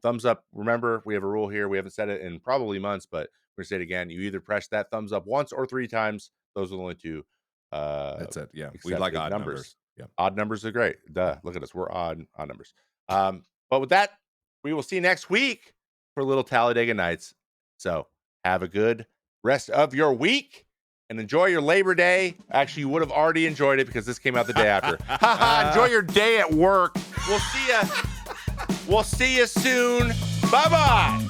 Thumbs up. Remember, we have a rule here. We haven't said it in probably months, but we're gonna say it again. You either press that thumbs up once or 3 times. Those are the only two uh, That's it. Yeah. We like accepted odd numbers. numbers. Yeah. Odd numbers are great. Duh. Look at us. We're odd numbers. But with that, we will see you next week for Little Talladega Nights. So Have a good rest of your week and enjoy your Labor Day. Actually, you would have already enjoyed it because this came out the day after. Haha, enjoy your day at work. We'll see you soon. Bye-bye.